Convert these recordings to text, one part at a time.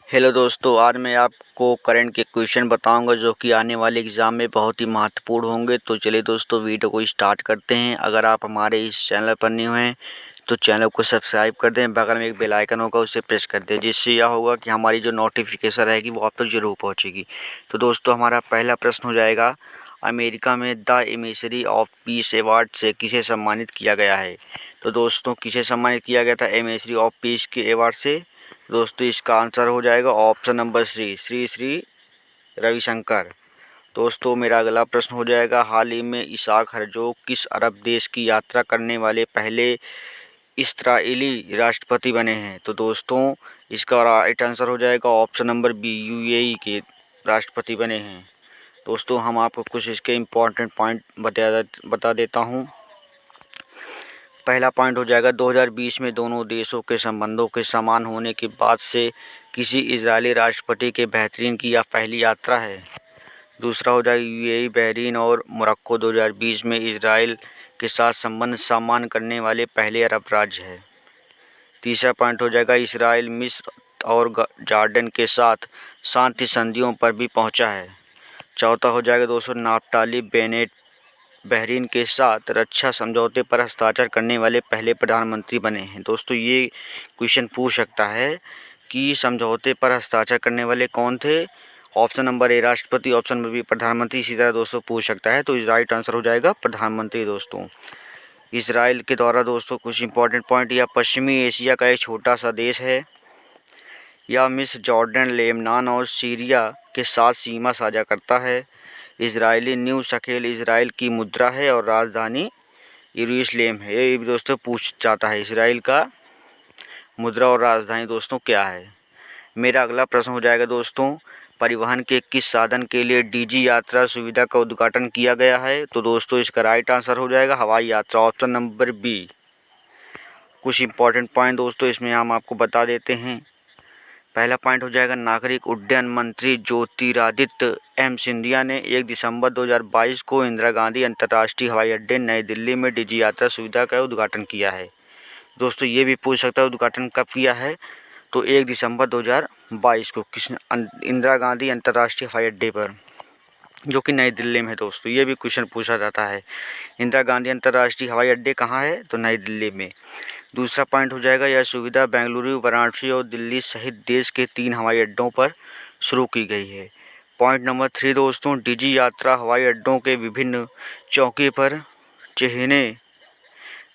Hello दोस्तों, आज मैं आपको करंट के क्वेश्चन बताऊंगा जो कि आने वाले एग्ज़ाम में बहुत ही महत्वपूर्ण होंगे। तो चलिए दोस्तों, वीडियो को स्टार्ट करते हैं। अगर आप हमारे इस चैनल पर न्यू हैं तो चैनल को सब्सक्राइब कर दें। बगल में एक बेल आइकन होगा, उसे प्रेस कर दें, जिससे यह होगा कि हमारी जो नोटिफिकेशन रहेगी वो आप तक जरूर पहुँचेगी। तो दोस्तों, हमारा पहला प्रश्न हो जाएगा, अमेरिका में the emissary of peace award से किसे सम्मानित किया गया है। तो दोस्तों, किसे सम्मानित किया गया था एमिसरी ऑफ पीस के अवार्ड से? दोस्तों, इसका आंसर हो जाएगा ऑप्शन नंबर श्री श्री रविशंकर। दोस्तों, मेरा अगला प्रश्न हो जाएगा, हाल ही में इसाक हरजोग किस अरब देश की यात्रा करने वाले पहले इस्राएली राष्ट्रपति बने हैं? तो दोस्तों, इसका राइट आंसर हो जाएगा ऑप्शन नंबर बी, यूएई के राष्ट्रपति बने हैं। दोस्तों, हम आपको कुछ इसके इम्पोर्टेंट पॉइंट बता देता हूँ। पहला पॉइंट हो जाएगा, 2020 में दोनों देशों के संबंधों के समान होने के बाद से किसी इजरायली राष्ट्रपति के बहरीन की यह पहली यात्रा है। दूसरा हो जाएगा, यूएई, बहरीन और मोरक्को 2020 में इजराइल के साथ संबंध सामान्य करने वाले पहले अरब राज्य है। तीसरा पॉइंट हो जाएगा, इजराइल मिस्र और जॉर्डन के साथ शांति संधियों पर भी पहुंचा है। चौथा हो जाएगा दोस्तों, नाफ्ताली बेनेट बहरीन के साथ रक्षा समझौते पर हस्ताक्षर करने वाले पहले प्रधानमंत्री बने हैं। दोस्तों, ये क्वेश्चन पूछ सकता है कि समझौते पर हस्ताक्षर करने वाले कौन थे। ऑप्शन नंबर ए राष्ट्रपति, ऑप्शन नंबर बी प्रधानमंत्री, इसी तरह दोस्तों पूछ सकता है। तो राइट आंसर हो जाएगा प्रधानमंत्री। दोस्तों, इसराइल के द्वारा दोस्तों कुछ इंपॉर्टेंट पॉइंट, यह पश्चिमी एशिया का एक छोटा सा देश है। यह मिस्र, जॉर्डन, लेबनान और सीरिया के साथ सीमा साझा करता है। इजरायली न्यू शकेल इजराइल की मुद्रा है और राजधानी यरूशलेम है। ये भी दोस्तों पूछ जाता है, इसराइल का मुद्रा और राजधानी दोस्तों क्या है। मेरा अगला प्रश्न हो जाएगा दोस्तों, परिवहन के किस साधन के लिए डीजी यात्रा सुविधा का उद्घाटन किया गया है? तो दोस्तों, इसका राइट आंसर हो जाएगा हवाई यात्रा, ऑप्शन नंबर बी। कुछ इंपॉर्टेंट पॉइंट दोस्तों इसमें हम आपको बता देते हैं। पहला पॉइंट हो जाएगा, नागरिक उड्डयन मंत्री ज्योतिरादित्य एम सिंधिया ने 1 दिसंबर 2022 को इंदिरा गांधी अंतर्राष्ट्रीय हवाई अड्डे नई दिल्ली में डीजी यात्रा सुविधा का उद्घाटन किया है। दोस्तों, ये भी पूछ सकता है उद्घाटन कब किया है। तो 1 दिसंबर 2022 को किस इंदिरा गांधी अंतर्राष्ट्रीय हवाई अड्डे पर, जो कि नई दिल्ली में है। दोस्तों, ये भी क्वेश्चन पूछा जाता है, इंदिरा गांधी अंतर्राष्ट्रीय हवाई अड्डे कहाँ है? तो नई दिल्ली में। दूसरा पॉइंट हो जाएगा, यह सुविधा बेंगलुरु, वाराणसी और दिल्ली सहित देश के 3 हवाई अड्डों पर शुरू की गई है। पॉइंट नंबर 3 दोस्तों, डीजी यात्रा हवाई अड्डों के विभिन्न चौकी पर चिह्ने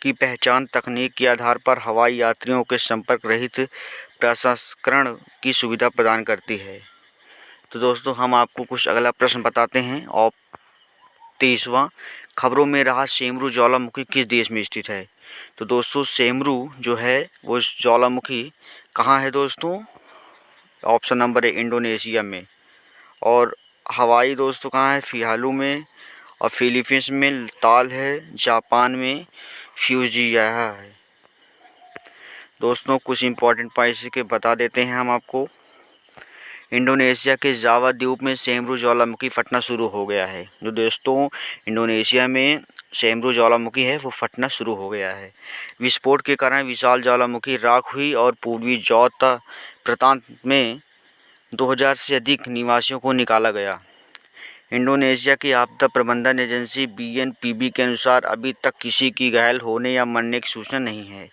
की पहचान तकनीक के आधार पर हवाई यात्रियों के संपर्क रहित प्रसंस्करण की सुविधा प्रदान करती है। तो दोस्तों, हम आपको कुछ अगला प्रश्न बताते हैं। और 23वां, खबरों में रहा सेमरू ज्वालामुखी किस देश में स्थित है? तो दोस्तों, सेमरू जो है वो ज्वालामुखी कहाँ है दोस्तों? ऑप्शन नंबर ए इंडोनेशिया में। और हवाई दोस्तों कहाँ है? फिहालू में। और फिलीपींस में ताल है। जापान में फ्यूजिया है। दोस्तों, कुछ इंपॉर्टेंट पॉइंट्स के बता देते हैं हम आपको। इंडोनेशिया के जावा द्वीप में सेमरू ज्वालामुखी फटना शुरू हो गया है। जो दोस्तों इंडोनेशिया में सेमरू ज्वालामुखी है वो फटना शुरू हो गया है। विस्फोट के कारण विशाल ज्वालामुखी राख हुई और पूर्वी जोता प्रांत में 2000 से अधिक निवासियों को निकाला गया। इंडोनेशिया की आपदा प्रबंधन एजेंसी बीएनपीबी के अनुसार अभी तक किसी की घायल होने या मरने की सूचना नहीं है।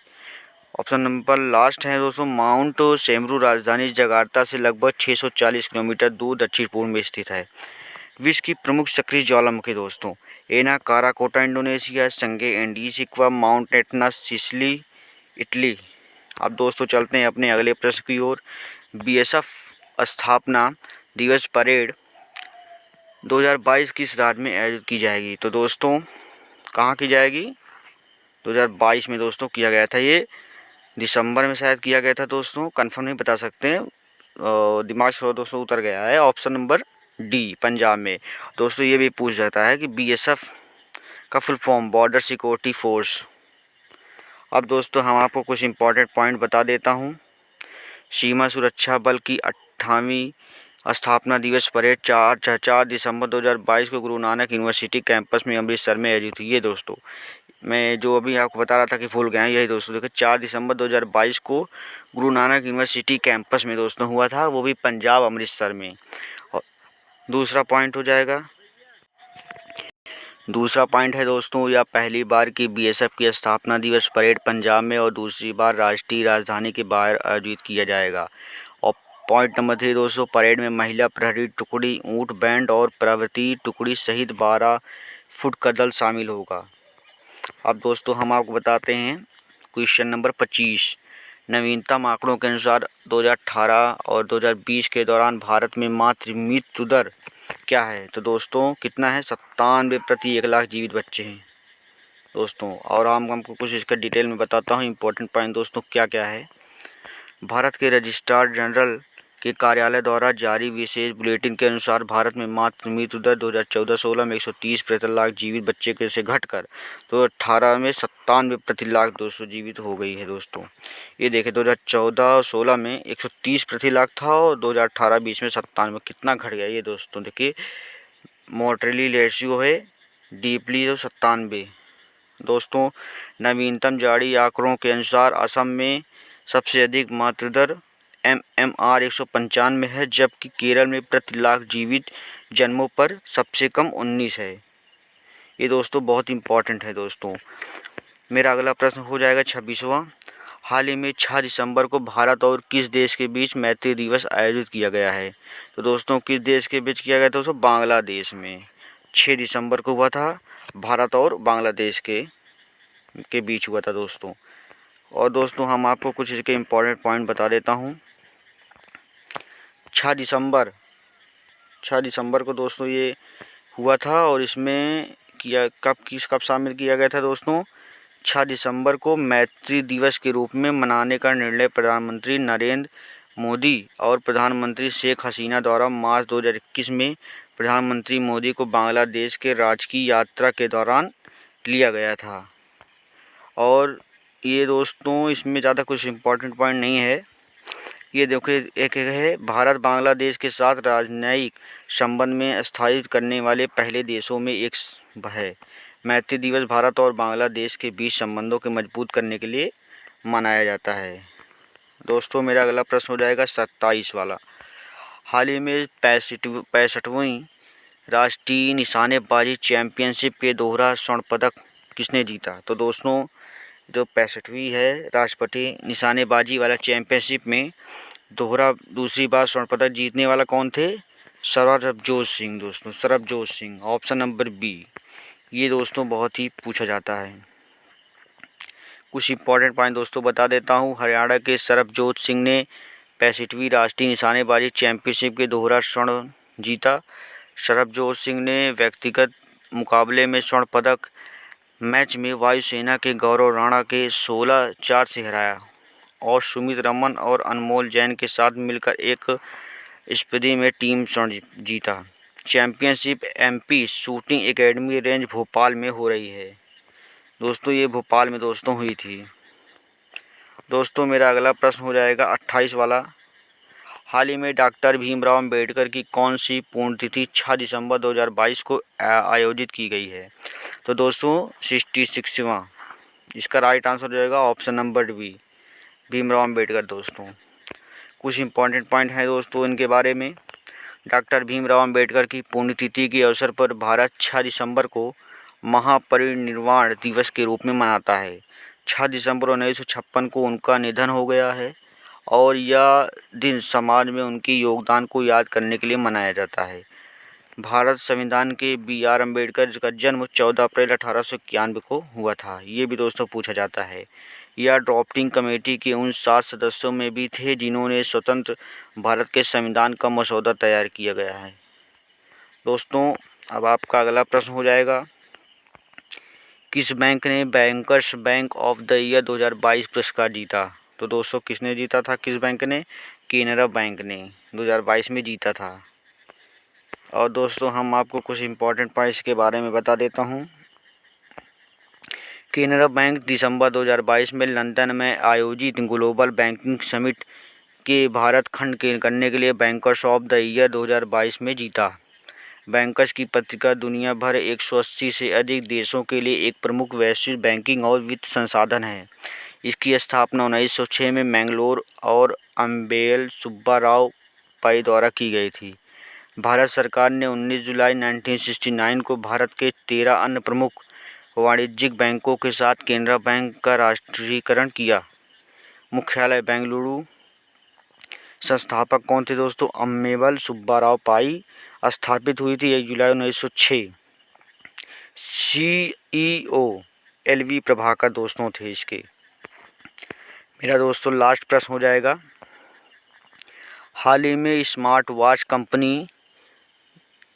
ऑप्शन नंबर लास्ट है दोस्तों, माउंट सेमरू राजधानी जकार्ता से लगभग 640 किलोमीटर दूर दक्षिण पूर्व में स्थित है। विश्व की प्रमुख सक्रिय ज्वालामुखी दोस्तों, एना काराकोटा इंडोनेशिया, संगे एंडीसिक्वा, माउंट एटना सिसिली इटली। अब दोस्तों चलते हैं अपने अगले प्रश्न की ओर। बीएसएफ स्थापना दिवस परेड 2022 किस राज्य में आयोजित की जाएगी? तो दोस्तों, कहाँ की जाएगी? 2022 में दोस्तों किया गया था। ये दिसंबर में शायद किया गया था दोस्तों, कंफर्म नहीं बता सकते हैं, दिमाग से दोस्तों उतर गया है। ऑप्शन नंबर डी, पंजाब में। दोस्तों, ये भी पूछ जाता है कि बीएसएफ का full form border security force. अब दोस्तों, हम आपको कुछ इंपॉर्टेंट पॉइंट बता देता हूँ। सीमा सुरक्षा बल की 58वीं स्थापना दिवस परेड 4 दिसंबर 2022 को गुरु नानक यूनिवर्सिटी कैंपस में अमृतसर में आयोजित हुई है। दोस्तों, मैं जो अभी आपको बता रहा था कि भूल गया, यही दोस्तों देखिए 4 दिसंबर 2022 को गुरु नानक यूनिवर्सिटी कैंपस में दोस्तों हुआ था, वो भी पंजाब अमृतसर में। और दूसरा पॉइंट हो जाएगा, दूसरा पॉइंट है दोस्तों, यह पहली बार की बीएसएफ की स्थापना दिवस परेड पंजाब में और दूसरी बार राष्ट्रीय राजधानी के बाहर आयोजित किया जाएगा। और पॉइंट नंबर 3 दोस्तों, परेड में महिला प्रहरी टुकड़ी, ऊंट बैंड और प्रवृत्ति टुकड़ी सहित 12 फुट का दल शामिल होगा। अब दोस्तों हम आपको बताते हैं क्वेश्चन नंबर 25। नवीनतम आंकड़ों के अनुसार 2018 और 2020 के दौरान भारत में मातृ मृत्यु दर क्या है? तो दोस्तों कितना है? 97 प्रति 1 लाख जीवित बच्चे हैं दोस्तों। और हमको कुछ इसका डिटेल में बताता हूँ इम्पोर्टेंट पॉइंट दोस्तों क्या क्या है। भारत के रजिस्ट्रार जनरल के कार्यालय द्वारा जारी विशेष बुलेटिन के अनुसार भारत में मातृ मृत्यु दर 2014-16 में 130 प्रति लाख जीवित बच्चे के से घटकर 2018 में 97 प्रति लाख 200 जीवित हो गई है दोस्तों। ये देखें 2014-16 में 130 प्रति लाख था और 2018-20 में 97, कितना घट गया ये दोस्तों। देखिए मोर्टेलिटी रेशियो है डीपली तो 97 दोस्तों। नवीनतम जारी आंकड़ों के अनुसार असम में सबसे अधिक मातृदर MMR 195 है, जबकि केरल में प्रति लाख जीवित जन्मों पर सबसे कम 19 है। ये दोस्तों बहुत इम्पॉर्टेंट है दोस्तों। मेरा अगला प्रश्न हो जाएगा 26वां। हाल ही में 6 दिसंबर को भारत और किस देश के बीच मैत्री दिवस आयोजित किया गया है? तो दोस्तों किस देश के बीच किया गया था दोस्तों? बांग्लादेश में 6 दिसंबर को हुआ था, भारत और बांग्लादेश के बीच हुआ था दोस्तों। और दोस्तों हम आपको कुछ इसके इम्पोर्टेंट पॉइंट बता देता हूँ। 6 दिसंबर को दोस्तों ये हुआ था और इसमें कब शामिल किया गया था दोस्तों? 6 दिसंबर को मैत्री दिवस के रूप में मनाने का निर्णय प्रधानमंत्री नरेंद्र मोदी और प्रधानमंत्री शेख हसीना द्वारा मार्च 2021 में प्रधानमंत्री मोदी को बांग्लादेश के राजकीय यात्रा के दौरान लिया गया था। और ये दोस्तों इसमें ज़्यादा कुछ इम्पोर्टेंट पॉइंट नहीं है। ये देखिए एक है भारत बांग्लादेश के साथ राजनयिक संबंध में स्थापित करने वाले पहले देशों में एक है। मैत्री दिवस भारत और बांग्लादेश के बीच संबंधों को मजबूत करने के लिए मनाया जाता है दोस्तों। मेरा अगला प्रश्न हो जाएगा 27 वाला। हाल ही में 65वीं राष्ट्रीय निशानेबाजी चैंपियनशिप के दोहरा स्वर्ण पदक किसने जीता? तो दोस्तों जो 65वीं है राष्ट्रपति निशानेबाजी वाला चैंपियनशिप में दोहरा दूसरी बार स्वर्ण पदक जीतने वाला कौन थे? सरबजोत सिंह दोस्तों, Sarabjot Singh, option number B. ये दोस्तों बहुत ही पूछा जाता है। कुछ इंपॉर्टेंट पॉइंट दोस्तों बता देता हूँ। हरियाणा के सरबजोत सिंह ने 65वीं राष्ट्रीय निशानेबाजी चैंपियनशिप के दोहरा स्वर्ण जीता। सरबजोत सिंह ने व्यक्तिगत मुकाबले में स्वर्ण पदक मैच में वायुसेना के गौरव राणा के 16-4 से हराया और सुमित रमन और अनमोल जैन के साथ मिलकर एक स्पर्धा में टीम स्वर्ण जीता। Championship MP shooting academy range Bhopal में हो रही है दोस्तों। ये भोपाल में दोस्तों हुई थी दोस्तों। मेरा अगला प्रश्न हो जाएगा 28 वाला। हाल ही में डॉक्टर भीमराव अंबेडकर की कौन सी पुण्यतिथि 6 दिसंबर 2022 को आयोजित की गई है? तो दोस्तों 66वां। इसका राइट आंसर हो जाएगा option number B, Bhimrao Ambedkar दोस्तों। कुछ इंपॉर्टेंट पॉइंट हैं दोस्तों इनके बारे में। डॉक्टर भीमराव अंबेडकर की पुण्यतिथि के अवसर पर भारत 6 दिसंबर को महापरिनिर्वाण दिवस के रूप में मनाता है। 6 दिसंबर 1956 को उनका निधन हो गया है और यह दिन समाज में उनके योगदान को याद करने के लिए मनाया जाता है। भारत संविधान के BR अम्बेडकर का जन्म 14 अप्रैल 1891 को हुआ था। ये भी दोस्तों पूछा जाता है। यह ड्राफ्टिंग कमेटी के उन 7 सदस्यों में भी थे जिन्होंने स्वतंत्र भारत के संविधान का मसौदा तैयार किया गया है दोस्तों। अब आपका अगला प्रश्न हो जाएगा, किस बैंक ने bankers bank of the year 2022 पुरस्कार जीता? तो दोस्तों किसने जीता था? किस बैंक ने? केनरा बैंक ने 2022 में जीता था। और दोस्तों हम आपको कुछ इम्पोर्टेंट पॉइंट्स के बारे में बता देता हूँ। केनरा बैंक दिसंबर 2022 में लंदन में आयोजित ग्लोबल बैंकिंग समिट के भारत खंड के करने के लिए बैंकर्स ऑफ द ईयर 2022 में जीता। बैंकर्स की पत्रिका दुनिया भर 180 से अधिक देशों के लिए एक प्रमुख वैश्विक बैंकिंग और वित्त संसाधन है। इसकी स्थापना 1906 में मैंगलोर और अम्बेल सुब्बा राव पाई द्वारा की गई थी। भारत सरकार ने 19 जुलाई 1969 को भारत के 13 अन्य प्रमुख वाणिज्यिक बैंकों के साथ केनरा बैंक का राष्ट्रीयकरण किया। मुख्यालय बेंगलुरु। संस्थापक कौन थे दोस्तों? अम्मेवल सुब्बाराव पाई। स्थापित हुई थी 1 जुलाई 1906। CEO LV प्रभाकर दोस्तों थे इसके। मेरा दोस्तों लास्ट प्रश्न हो जाएगा। हाल ही में स्मार्ट वॉच कंपनी,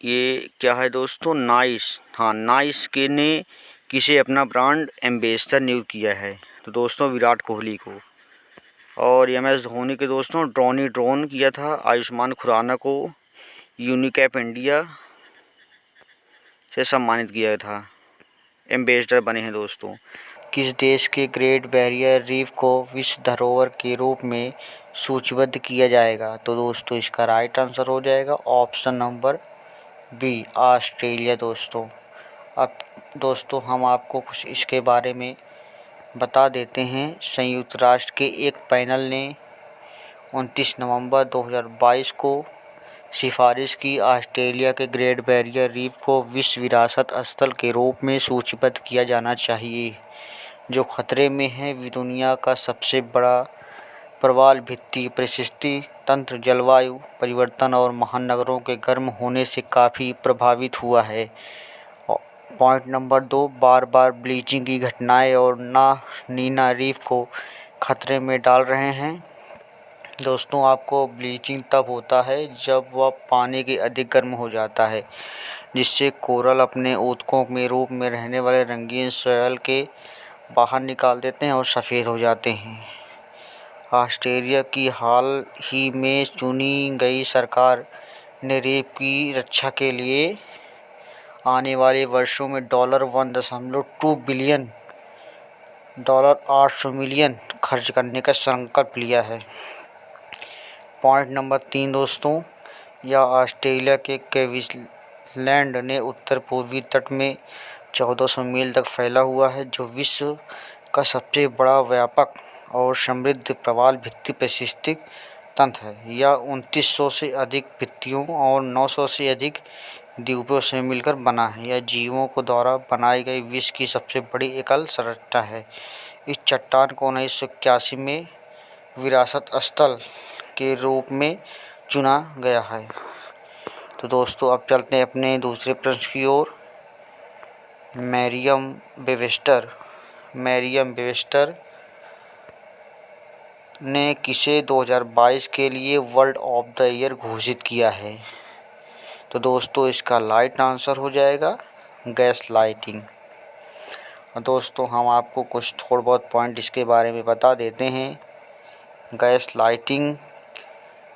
ये क्या है दोस्तों? नाइस। हाँ, नाइस के ने किसे अपना ब्रांड एम्बेसडर नियुक्त किया है? तो दोस्तों विराट कोहली को। और MS धोनी के दोस्तों ड्रोन किया था आयुष्मान खुराना को यूनिकैप इंडिया से सम्मानित किया था, एम्बेसडर बने हैं दोस्तों। किस देश के ग्रेट बैरियर रीफ को विश्व धरोहर के रूप में सूचीबद्ध किया जाएगा? तो दोस्तों इसका राइट आंसर हो जाएगा ऑप्शन नंबर बी, ऑस्ट्रेलिया दोस्तों। अब दोस्तों हम आपको कुछ इसके बारे में बता देते हैं। संयुक्त राष्ट्र के एक पैनल ने 29 नवंबर 2022 को सिफारिश की ऑस्ट्रेलिया के ग्रेट बैरियर रीफ को विश्व विरासत स्थल के रूप में सूचीबद्ध किया जाना चाहिए। जो खतरे में है वे दुनिया का सबसे बड़ा प्रवाल भित्ति परिस्थिति तंत्र जलवायु परिवर्तन और महानगरों के गर्म होने से काफ़ी प्रभावित हुआ है। पॉइंट नंबर 2, बार बार ब्लीचिंग की घटनाएं और नीना रीफ को खतरे में डाल रहे हैं। दोस्तों आपको ब्लीचिंग तब होता है जब वह पानी के अधिक गर्म हो जाता है, जिससे कोरल अपने ऊतकों में रूप में रहने वाले रंगीन शैल के बाहर निकाल देते हैं और सफ़ेद हो जाते हैं। ऑस्ट्रेलिया की हाल ही में चुनी गई सरकार ने रीफ की रक्षा के लिए आने वाले वर्षों में $1.2 बिलियन $800 मिलियन खर्च करने का संकल्प लिया है। पॉइंट नंबर 3 दोस्तों, यह ऑस्ट्रेलिया के क्वींसलैंड ने उत्तर पूर्वी तट में 1400 मील तक फैला हुआ है, जो विश्व का सबसे बड़ा व्यापक और समृद्ध प्रवाल भित्ति पारिस्थितिक तंत्र है। यह 2900 से अधिक भित्तियों और 900 से अधिक द्वीपों से मिलकर बना है। यह जीवों को द्वारा बनाई गई विश्व की सबसे बड़ी एकल संरचना है। इस चट्टान को 1981 में विरासत स्थल के रूप में चुना गया है। तो दोस्तों अब चलते हैं अपने दूसरे प्रश्न की ओर। मैरियम वेबस्टर ने किसे 2022 के लिए वर्ल्ड ऑफ द ईयर घोषित किया है? तो दोस्तों इसका राइट आंसर हो जाएगा गैस लाइटिंग। दोस्तों हम आपको कुछ थोड़ा बहुत पॉइंट इसके बारे में बता देते हैं। गैस लाइटिंग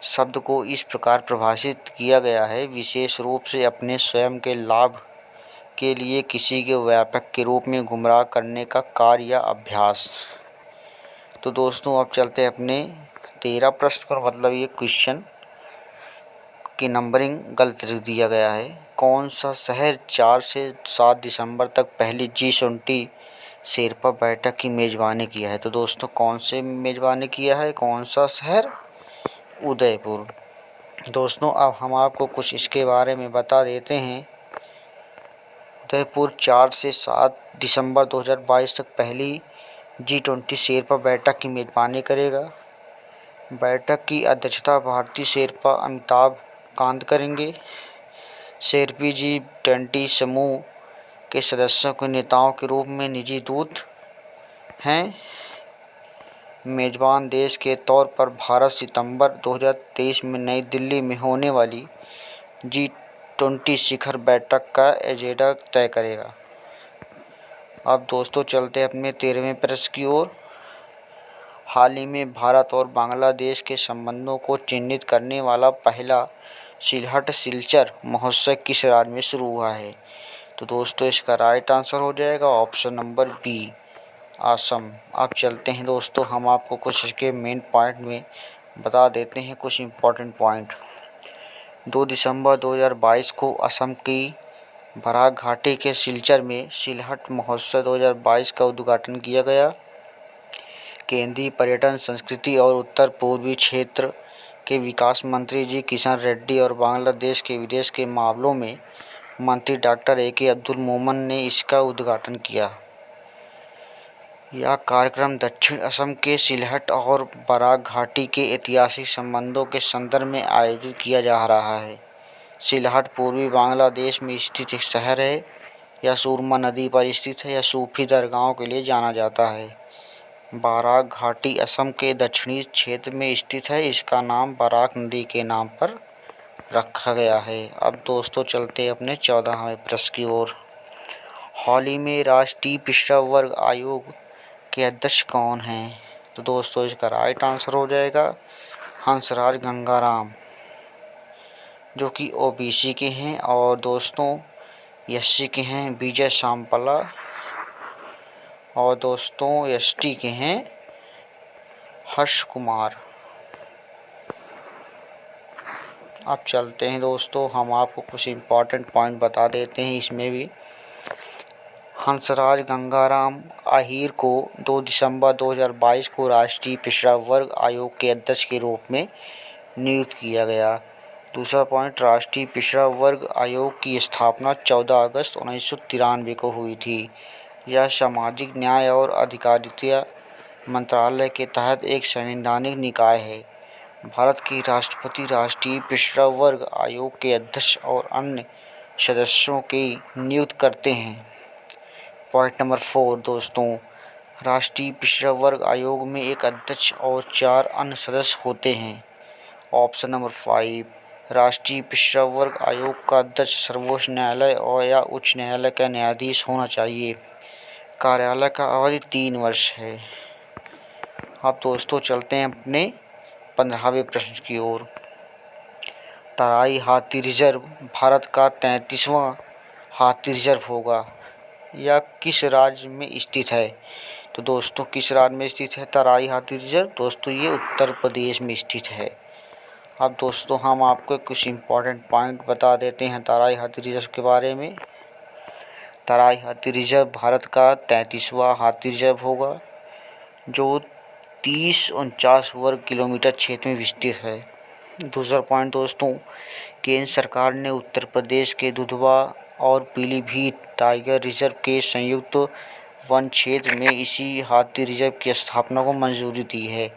शब्द को इस प्रकार परिभाषित किया गया है, विशेष रूप से अपने स्वयं के लाभ के लिए किसी के व्यापक के रूप में गुमराह करने का कार्य या अभ्यास। तो दोस्तों अब चलते हैं अपने 13 प्रश्न पर, मतलब ये क्वेश्चन की नंबरिंग गलत दिया गया है। कौन सा शहर 4 से 7 दिसंबर तक पहली G20 शेरपा बैठक की मेज़बानी किया है? तो दोस्तों कौन से मेज़बानी किया है, कौन सा शहर? उदयपुर। दोस्तों अब हम आपको कुछ इसके बारे में बता देते हैं। उदयपुर 4 से 7 दिसंबर 2022 तक पहली G20 शेरपा बैठक की मेज़बानी करेगा। बैठक की अध्यक्षता भारतीय शेरपा अमिताभ कांत करेंगे। शेरपी G20 समूह के सदस्यों के नेताओं के रूप में निजी दूत हैं। मेज़बान देश के तौर पर भारत सितंबर 2023 में नई दिल्ली में होने वाली G20 शिखर बैठक का एजेंडा तय करेगा। अब दोस्तों चलते हैं अपने 13वें प्रश्न की ओर। हाल ही में भारत और बांग्लादेश के संबंधों को चिन्हित करने वाला पहला सिलहट सिलचर महोत्सव किस राज्य में शुरू हुआ है? तो दोस्तों इसका राइट आंसर हो जाएगा ऑप्शन नंबर बी, असम। अब चलते हैं दोस्तों हम आपको कुछ इसके मेन पॉइंट में बता देते हैं कुछ इम्पोर्टेंट पॉइंट। 2 दिसंबर 2022 को असम की बराक घाटी के सिलचर में सिलहट महोत्सव 2022 का उद्घाटन किया गया। केंद्रीय पर्यटन, संस्कृति और उत्तर पूर्वी क्षेत्र के विकास मंत्री जी किशन रेड्डी और बांग्लादेश के विदेश के मामलों में मंत्री डॉक्टर ए.के. अब्दुल मोमन ने इसका उद्घाटन किया। यह कार्यक्रम दक्षिण असम के सिलहट और बराक घाटी के ऐतिहासिक संबंधों के संदर्भ में आयोजित किया जा रहा है। सिलहट पूर्वी बांग्लादेश में स्थित एक शहर है। यह सुरमा नदी पर स्थित है। यह सूफी दरगाहों के लिए जाना जाता है। बराक घाटी असम के दक्षिणी क्षेत्र में स्थित है। इसका नाम बराक नदी के नाम पर रखा गया है। अब दोस्तों चलते हैं अपने 14वें प्रश्न की ओर। हाल ही में राष्ट्रीय पिछड़ा वर्ग आयोग के अध्यक्ष कौन हैं? तो दोस्तों इसका राइट आंसर हो जाएगा हंसराज गंगाराम, जो कि ओबीसी के हैं। और दोस्तों एससी के हैं विजय शामपला, और दोस्तों एसटी के हैं हर्ष कुमार। अब चलते हैं दोस्तों, हम आपको कुछ इम्पॉर्टेंट पॉइंट बता देते हैं इसमें भी। हंसराज गंगाराम आहिर को 2 दिसंबर 2022 को राष्ट्रीय पिछड़ा वर्ग आयोग के अध्यक्ष के रूप में नियुक्त किया गया। दूसरा पॉइंट, राष्ट्रीय पिछड़ा वर्ग आयोग की स्थापना 14 अगस्त 1993 को हुई थी। यह सामाजिक न्याय और अधिकारिता मंत्रालय के तहत एक संवैधानिक निकाय है। भारत के राष्ट्रपति राष्ट्रीय पिछड़ा वर्ग आयोग के अध्यक्ष और अन्य सदस्यों की नियुक्त करते हैं। पॉइंट नंबर 4 दोस्तों, राष्ट्रीय पिछड़ा वर्ग आयोग में एक अध्यक्ष और 4 अन्य सदस्य होते हैं। ऑप्शन नंबर 5, राष्ट्रीय पिछड़ा वर्ग आयोग का अध्यक्ष सर्वोच्च न्यायालय और या उच्च न्यायालय का न्यायाधीश होना चाहिए। कार्यालय का अवधि 3 वर्ष है। अब दोस्तों चलते हैं अपने 15वें प्रश्न की ओर। तराई हाथी रिजर्व भारत का 33वां हाथी रिजर्व होगा। यह किस राज्य में स्थित है? तो दोस्तों किस राज्य में स्थित है तराई हाथी रिजर्व? दोस्तों ये उत्तर प्रदेश में स्थित है। अब दोस्तों हम आपको कुछ इम्पोर्टेंट पॉइंट बता देते हैं तराई हाथी रिजर्व के बारे में। तराई हाथी रिजर्व भारत का 33वां हाथी रिजर्व होगा, जो 30-49 वर्ग किलोमीटर क्षेत्र में विस्तृत है। दूसरा पॉइंट दोस्तों, केंद्र सरकार ने उत्तर प्रदेश के दुधवा और पीलीभीत टाइगर रिजर्व के संयुक्त वन क्षेत्र में इसी हाथी रिजर्व की स्थापना को मंजूरी दी है।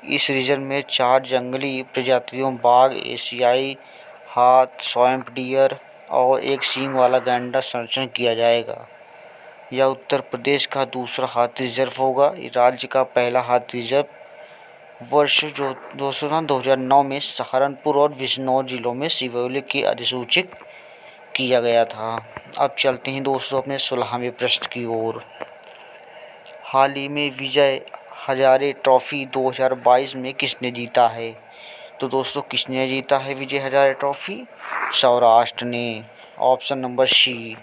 इस रिजर्व में 4 जंगली प्रजातियों बाघ, एशियाई हाथ, स्वैम्प डियर और एक सींग वाला गैंडा संरक्षण किया जाएगा। यह उत्तर प्रदेश का दूसरा हाथी रिजर्व होगा। राज्य का पहला हाथी रिजर्व वर्ष 2009 में सहारनपुर और बिजनौर जिलों में सिवौली के अधिसूचित किया गया था। अब चलते हैं दोस्तों अपने 16वें प्रश्न की ओर। हाल ही में विजय हजारे ट्रॉफी 2022 में किसने जीता है? तो दोस्तों किसने जीता है विजय हजारे ट्रॉफी? सौराष्ट्र ने। Option number C.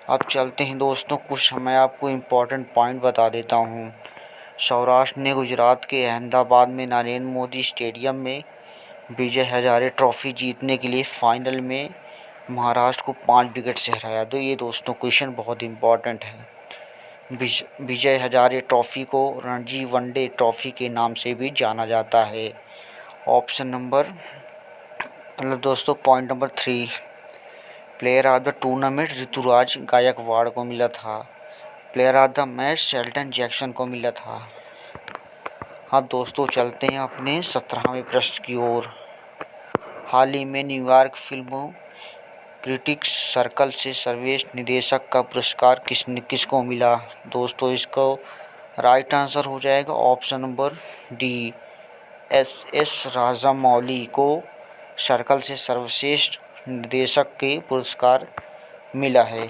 अब चलते हैं दोस्तों, कुछ मैं आपको इम्पोर्टेंट पॉइंट बता देता हूँ। सौराष्ट्र ने गुजरात के अहमदाबाद में नरेंद्र मोदी स्टेडियम में विजय हजारे ट्रॉफी जीतने के लिए फाइनल में महाराष्ट्र को 5 विकेट से हराया। तो ये दोस्तों क्वेश्चन बहुत इम्पोर्टेंट है। विजय हजारे ट्रॉफी को रणजी वनडे ट्रॉफी के नाम से भी जाना जाता है। ऑप्शन नंबर दोस्तों point number 3, player of the tournament Ruturaj Gaikwad को मिला था। Player of the match Sheldon Jackson को मिला था। अब दोस्तों चलते हैं अपने 17वें प्रश्न की ओर। हाल ही में न्यूयॉर्क फिल्म क्रिटिक्स सर्कल से सर्वश्रेष्ठ निर्देशक का पुरस्कार किसको मिला? दोस्तों इसको राइट आंसर हो जाएगा option number D, S Rajamouli को सर्कल से सर्वश्रेष्ठ निर्देशक के पुरस्कार मिला है।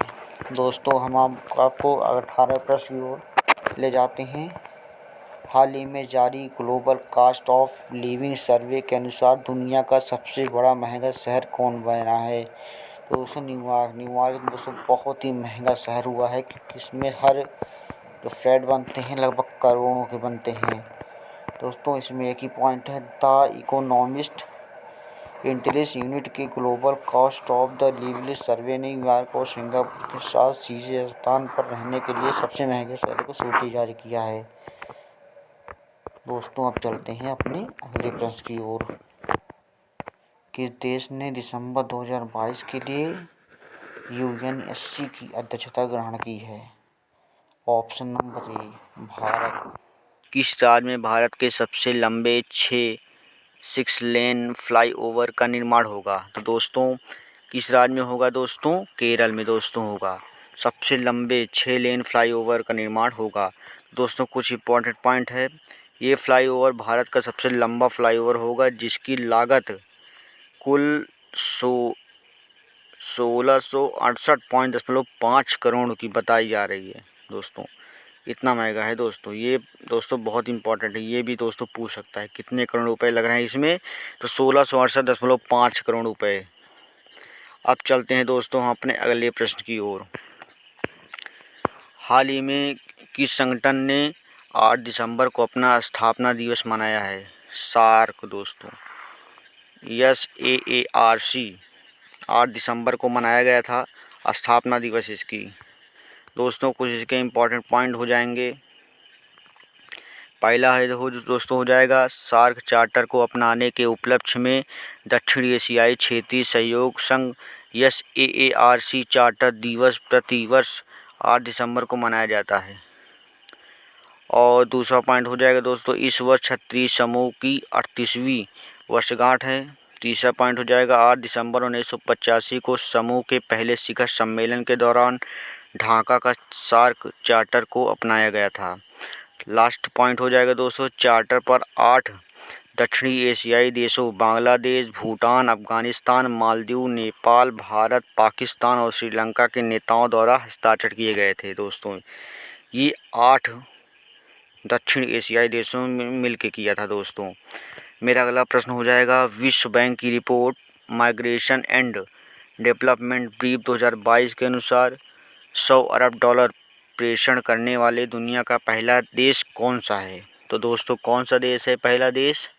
दोस्तों हम आपको 18वें प्रश्न की ओर ले जाते हैं। हाल ही में जारी ग्लोबल कॉस्ट ऑफ लिविंग सर्वे के अनुसार दुनिया का सबसे बड़ा महंगा शहर कौन बना है? तो दोस्तों न्यूयॉर्क दोस्तों बहुत ही महंगा शहर हुआ है, क्योंकि इसमें हर जो फ्लैट बनते हैं लगभग करोड़ों के बनते हैं। दोस्तों इसमें एक ही पॉइंट है, द इकोनॉमिस्ट इंटेलिजेंस यूनिट के global cost of the living survey ने न्यूयॉर्क और सिंगापुर के साथ तीसरे स्थान पर रहने के लिए सबसे महंगे शहरों की सूची जारी किया है। दोस्तों अब चलते हैं अपने अगले प्रश्न की ओर। किस देश ने दिसंबर 2022 के लिए यूएनएससी की अध्यक्षता ग्रहण की है? ऑप्शन नंबर ए भारत। किस राज्य में भारत के सबसे लंबे 6 लेन फ्लाईओवर का निर्माण होगा? तो दोस्तों किस राज्य में होगा? दोस्तों केरल में दोस्तों होगा। सबसे लंबे 6 लेन फ्लाईओवर का निर्माण होगा। दोस्तों कुछ इंपॉर्टेंट पॉइंट है। ये फ्लाईओवर भारत का सबसे लंबा फ्लाईओवर होगा जिसकी लागत कुल 1668.5 करोड़ की बताई जा रही है। दोस्तों इतना महंगा है दोस्तों ये। दोस्तों बहुत इंपॉर्टेंट है, ये भी दोस्तों पूछ सकता है कितने करोड़ रुपए लग रहे हैं इसमें, तो 1668.5 करोड़ रुपए। अब चलते हैं दोस्तों हम अपने अगले प्रश्न की ओर। हाल ही में किस संगठन ने 8 दिसंबर को अपना स्थापना दिवस मनाया है? सार्क दोस्तों, SAARC 8 दिसंबर को मनाया गया था स्थापना दिवस इसकी। दोस्तों कुछ इसके इम्पोर्टेंट पॉइंट हो जाएंगे। पहला है दोस्तों हो जाएगा सार्क चार्टर को अपनाने के उपलक्ष्य में दक्षिण एशियाई क्षेत्रीय सहयोग संघ SAARC चार्टर दिवस प्रति वर्ष 8 दिसंबर को मनाया जाता है। और दूसरा पॉइंट हो जाएगा दोस्तों इस वर्ष क्षत्रिय समूह की 38वीं वर्षगांठ है। तीसरा पॉइंट हो जाएगा 8 दिसंबर 1985 को समूह के पहले शिखर सम्मेलन के दौरान ढाका का सार्क चार्टर को अपनाया गया था। लास्ट पॉइंट हो जाएगा दोस्तों चार्टर पर 8 दक्षिणी एशियाई देशों बांग्लादेश, भूटान, अफगानिस्तान, मालदीव, नेपाल, भारत, पाकिस्तान और श्रीलंका के नेताओं द्वारा हस्ताक्षर किए गए थे। दोस्तों ये 8 दक्षिण एशियाई देशों में मिलकर किया था। दोस्तों मेरा अगला प्रश्न हो जाएगा विश्व बैंक की report migration and development brief 2022 के अनुसार $100 अरब प्रेषण करने वाले दुनिया का पहला देश कौन सा है? तो दोस्तों कौन सा देश है पहला देश?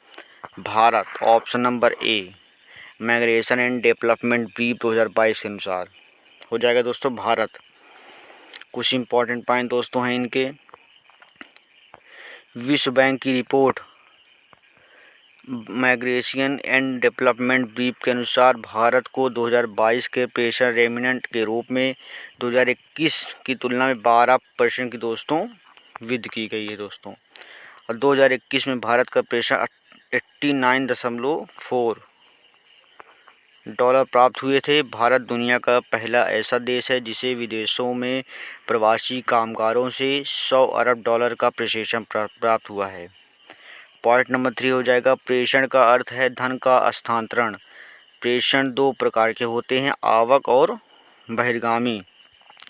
Bharat. Option number A migration and development brief 2022 के अनुसार हो जाएगा दोस्तों भारत। कुछ इंपॉर्टेंट पॉइंट दोस्तों हैं इनके। विश्व बैंक की report migration and development brief के अनुसार भारत को 2022 के प्रेषण रेमिनेंट के रूप में 2021 की तुलना में 12% की दोस्तों वृद्धि की गई है दोस्तों। और 2021 में भारत का प्रेषण $89.4 प्राप्त हुए थे। भारत दुनिया का पहला ऐसा देश है जिसे विदेशों में प्रवासी कामगारों से $100 अरब का प्रेषण प्राप्त हुआ है। पॉइंट नंबर 3 हो जाएगा प्रेषण का अर्थ है धन का हस्तांतरण। प्रेषण 2 प्रकार के होते हैं, आवक और बहिर्गामी।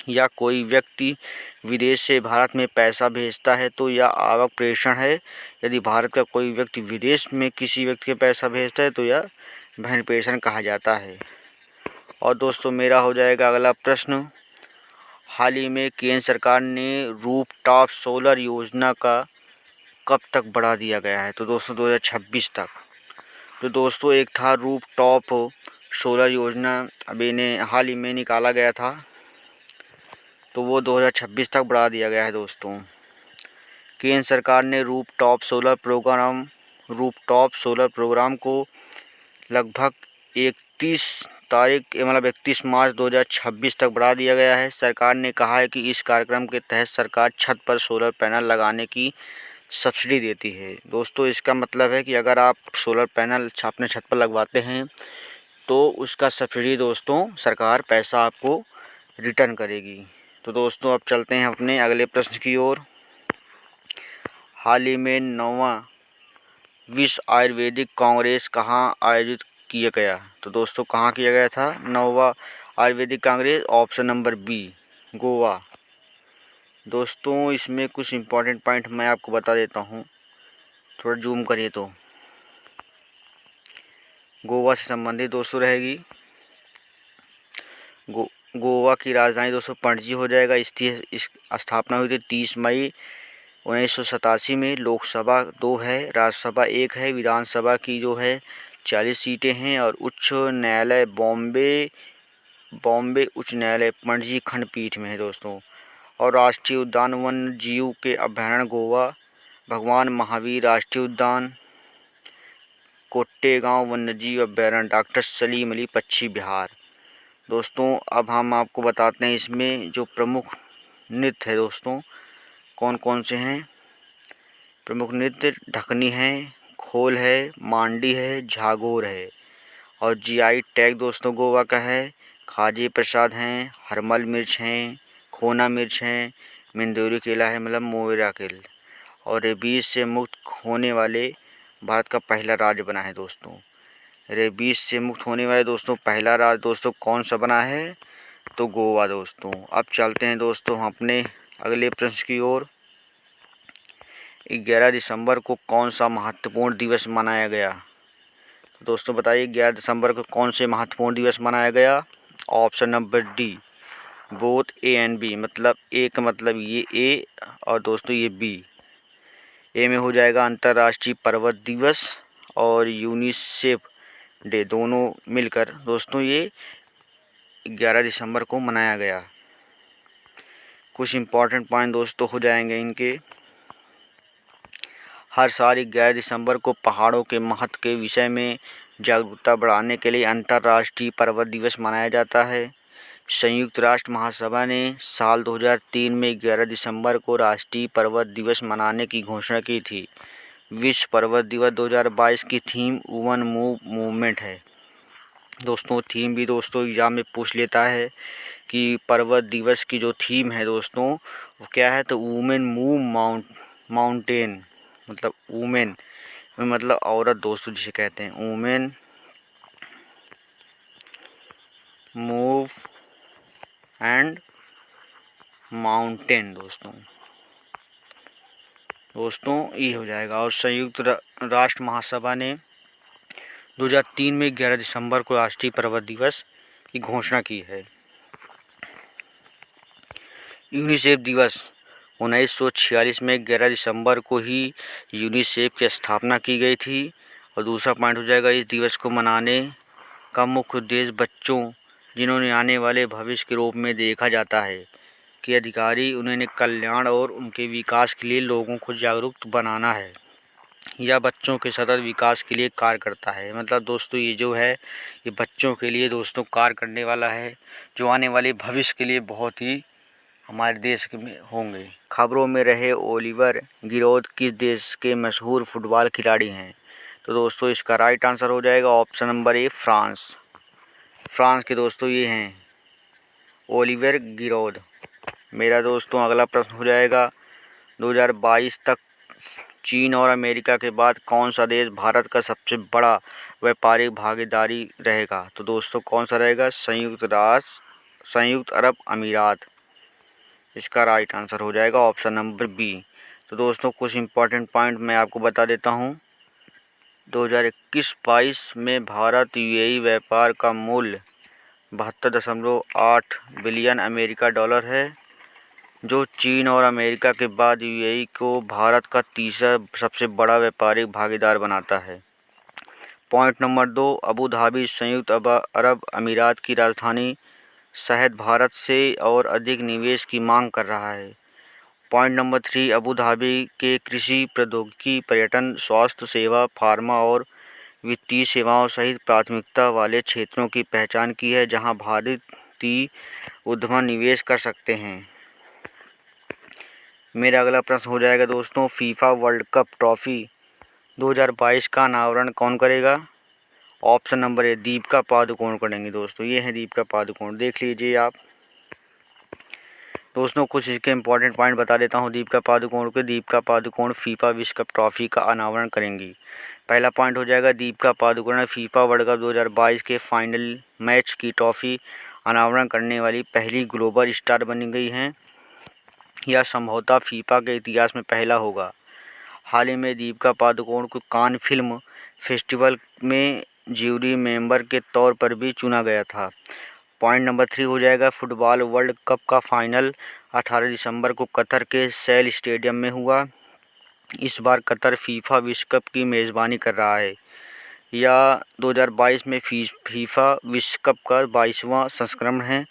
या कोई व्यक्ति विदेश से भारत में पैसा भेजता है तो यह आवक प्रेषण है। यदि भारत का कोई व्यक्ति विदेश में किसी व्यक्ति के पैसा भेजता है तो यह बहिर् प्रेषण कहा जाता है। और दोस्तों मेरा हो जाएगा अगला प्रश्न हाल ही में केंद्र सरकार ने रूफटॉप सोलर योजना का कब तक बढ़ा दिया गया है? तो दोस्तों 2026 तक। तो दोस्तों एक था रूफटॉप सोलर योजना, अभी ने हाल ही में निकाला गया था, तो वो 2026 तक बढ़ा दिया गया है दोस्तों। केंद्र सरकार ने रूफटॉप सोलर प्रोग्राम को लगभग 31 मार्च 2026 तक बढ़ा दिया गया है। सरकार ने कहा है कि इस कार्यक्रम के तहत सरकार छत पर सोलर पैनल लगाने की सब्सिडी देती है। दोस्तों इसका मतलब है कि अगर आप सोलर पैनल अपने छत पर लगवाते हैं तो उसका सब्सिडी दोस्तों सरकार पैसा आपको रिटर्न करेगी। तो दोस्तों अब चलते हैं अपने अगले प्रश्न की ओर। हाल ही में 9वां विश्व आयुर्वेदिक कांग्रेस कहाँ आयोजित किया गया? तो दोस्तों कहाँ किया गया था 9वां Ayurvedic Congress? Option number B Goa. दोस्तों इसमें कुछ इम्पोर्टेंट पॉइंट मैं आपको बता देता हूँ, थोड़ा जूम करिए तो। गोवा से संबंधित दोस्तों रहेगी। गोवा की राजधानी दोस्तों पणजी हो जाएगा। इसकी स्थापना हुई थी 30 मई 1987 में। लोकसभा 2 है, राज्यसभा 1 है, विधानसभा की जो है 40 सीटें हैं और उच्च न्यायालय बॉम्बे उच्च न्यायालय पणजी खंडपीठ में है दोस्तों। और राष्ट्रीय उद्यान वन्य जीव के अभयारण्य गोवा, भगवान महावीर राष्ट्रीय उद्यान, कोट्टेगांव वन्यजीव अभयारण्य, डॉक्टर सलीम अली, पश्चिम बिहार। दोस्तों अब हम आपको बताते हैं इसमें जो प्रमुख नृत्य है दोस्तों कौन कौन से हैं। प्रमुख नृत्य ढकनी है, खोल है, मांडी है, झागोर है। और जीआई टैग दोस्तों गोवा का है। खाजे प्रसाद हैं, हरमल मिर्च हैं, खोना मिर्च हैं, मिंदोरी केला है मतलब मोयरा केल। और रेबीज से मुक्त होने वाले भारत का पहला राज्य बना है दोस्तों। रेबीज से मुक्त होने वाले दोस्तों पहला राज्य दोस्तों कौन सा बना है, तो गोवा दोस्तों। अब चलते हैं दोस्तों अपने अगले प्रश्न की ओर। 11 दिसंबर को कौन सा महत्वपूर्ण दिवस मनाया गया, तो दोस्तों बताइए 11 दिसंबर को कौन से महत्वपूर्ण दिवस मनाया गया। Option number D both A and B, मतलब ए का मतलब ये ए और दोस्तों ये बी। ए में हो जाएगा अंतर्राष्ट्रीय पर्वत दिवस और यूनिसेफ डे, दोनों मिलकर दोस्तों ये 11 दिसंबर को मनाया गया। कुछ इम्पॉर्टेंट पॉइंट दोस्तों हो जाएंगे इनके। हर साल 11 दिसंबर को पहाड़ों के महत्व के विषय में जागरूकता बढ़ाने के लिए अंतर्राष्ट्रीय पर्वत दिवस मनाया जाता है। संयुक्त राष्ट्र महासभा ने साल 2003 में 11 दिसंबर को राष्ट्रीय पर्वत दिवस मनाने की घोषणा की थी। विश्व पर्वत दिवस 2022 की थीम वुमेन मूवमेंट है दोस्तों। थीम भी दोस्तों एग्जाम में पूछ लेता है कि पर्वत दिवस की जो थीम है दोस्तों वो क्या है, तो वुमेन मूव माउंटेन, मतलब वुमेन मतलब औरत दोस्तों जिसे कहते हैं, वुमेन मूव एंड माउंटेन दोस्तों ये हो जाएगा। और संयुक्त राष्ट्र महासभा ने 2003 में 11 दिसंबर को राष्ट्रीय पर्वत दिवस की घोषणा की है। यूनिसेफ दिवस 1946 में 11 दिसंबर को ही यूनिसेफ की स्थापना की गई थी। और दूसरा पॉइंट हो जाएगा इस दिवस को मनाने का मुख्य उद्देश्य बच्चों जिन्होंने आने वाले भविष्य के रूप में देखा जाता है कि अधिकारी उन्हें कल्याण और उनके विकास के लिए लोगों को जागरूक बनाना है या बच्चों के सतत विकास के लिए कार्य करता है। मतलब दोस्तों ये जो है ये बच्चों के लिए दोस्तों कार्य करने वाला है जो आने वाले भविष्य के लिए बहुत ही हमारे देश में होंगे। खबरों में रहे ओलिवर गिरोद किस देश के मशहूर फुटबॉल खिलाड़ी हैं, तो दोस्तों इसका राइट आंसर हो जाएगा ऑप्शन नंबर ए फ्रांस। फ्रांस के दोस्तों ये हैं ओलिवर गिरोद। मेरा दोस्तों अगला प्रश्न हो जाएगा 2022 तक चीन और अमेरिका के बाद कौन सा देश भारत का सबसे बड़ा व्यापारिक भागीदारी रहेगा, तो दोस्तों कौन सा रहेगा, संयुक्त अरब अमीरात। इसका राइट आंसर हो जाएगा ऑप्शन नंबर बी। तो दोस्तों कुछ इम्पॉर्टेंट पॉइंट मैं आपको बता देता हूँ। 2021-22 में भारत यूएई व्यापार का मूल्य 72.8 बिलियन अमेरिका डॉलर है, जो चीन और अमेरिका के बाद यूएई को भारत का तीसरा सबसे बड़ा व्यापारिक भागीदार बनाता है। पॉइंट नंबर 2 अबू धाबी संयुक्त अरब अमीरात की राजधानी शहद भारत से और अधिक निवेश की मांग कर रहा है। पॉइंट नंबर 3 अबू धाबी के कृषि प्रौद्योगिकी, पर्यटन, स्वास्थ्य सेवा, फार्मा और वित्तीय सेवाओं सहित प्राथमिकता वाले क्षेत्रों की पहचान की है जहां भारतीय उद्यमी निवेश कर सकते हैं। मेरा अगला प्रश्न हो जाएगा दोस्तों फीफा वर्ल्ड कप ट्रॉफी 2022 का अनावरण कौन करेगा, ऑप्शन नंबर ए दीपिका पादुकोण करेंगे दोस्तों। ये है दीपिका पादुकोण, देख लीजिए आप दोस्तों। कुछ इसके इंपॉर्टेंट पॉइंट बता देता हूँ दीपिका पादुकोण के। दीपिका पादुकोण फीफा विश्व कप ट्रॉफी का अनावरण करेंगी। पहला पॉइंट हो जाएगा Deepika Padukone FIFA world cup 2022 के फाइनल मैच की ट्रॉफी अनावरण करने वाली पहली ग्लोबल स्टार बनी गई हैं। यह संभवतः फीफा के इतिहास में पहला होगा। हाल ही में दीपिका पादुकोण को कान फिल्म फेस्टिवल में ज्यूरी मेंबर के तौर पर भी चुना गया था। पॉइंट नंबर 3 हो जाएगा फुटबॉल वर्ल्ड कप का फाइनल 18 दिसंबर को कतर के सेल स्टेडियम में हुआ। इस बार कतर फीफा विश्व कप की मेज़बानी कर रहा है। या 2022 में फीफा विश्व कप का 22वां संस्करण है,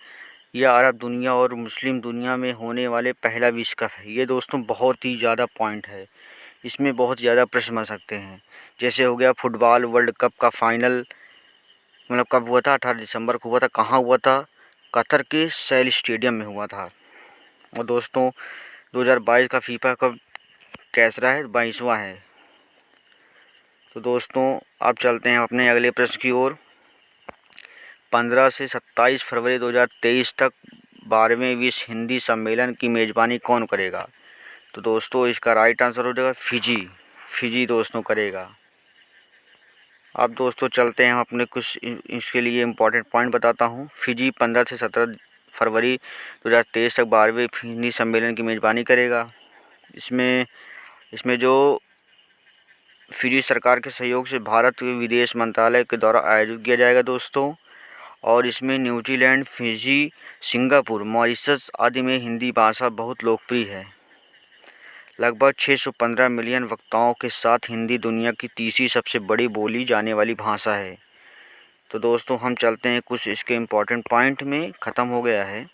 या अरब दुनिया और मुस्लिम दुनिया में होने वाले पहला विश्व कप है। ये दोस्तों बहुत ही ज़्यादा पॉइंट है, इसमें बहुत ज़्यादा प्रश्न बन सकते हैं। जैसे हो गया फुटबॉल वर्ल्ड कप का फाइनल मतलब कब हुआ था, 18 दिसंबर को हुआ था। कहाँ हुआ था? कतर के सेल स्टेडियम में हुआ था। और दोस्तों 2022 का फीफा कप कैसा है? 22वां है। तो दोस्तों अब चलते हैं अपने अगले प्रश्न की ओर। 15 से 27 फरवरी 2023 तक 12वें विश्व हिंदी सम्मेलन की मेज़बानी कौन करेगा? तो दोस्तों इसका राइट आंसर हो जाएगा फिजी दोस्तों करेगा। अब दोस्तों चलते हैं हम अपने कुछ इसके लिए इम्पोर्टेंट पॉइंट बताता हूँ। फिजी 15 से 17 फरवरी 2023 तक 12वें हिंदी सम्मेलन की मेज़बानी करेगा। इसमें जो फिजी सरकार के सहयोग से भारत के विदेश मंत्रालय के द्वारा आयोजित किया जाएगा दोस्तों। और इसमें न्यूजीलैंड, फिजी, सिंगापुर, मॉरिशस आदि में हिंदी भाषा बहुत लोकप्रिय है। लगभग 615 मिलियन वक्ताओं के साथ हिंदी दुनिया की तीसरी सबसे बड़ी बोली जाने वाली भाषा है। तो दोस्तों हम चलते हैं कुछ इसके इम्पोर्टेंट पॉइंट में। ख़त्म हो गया है।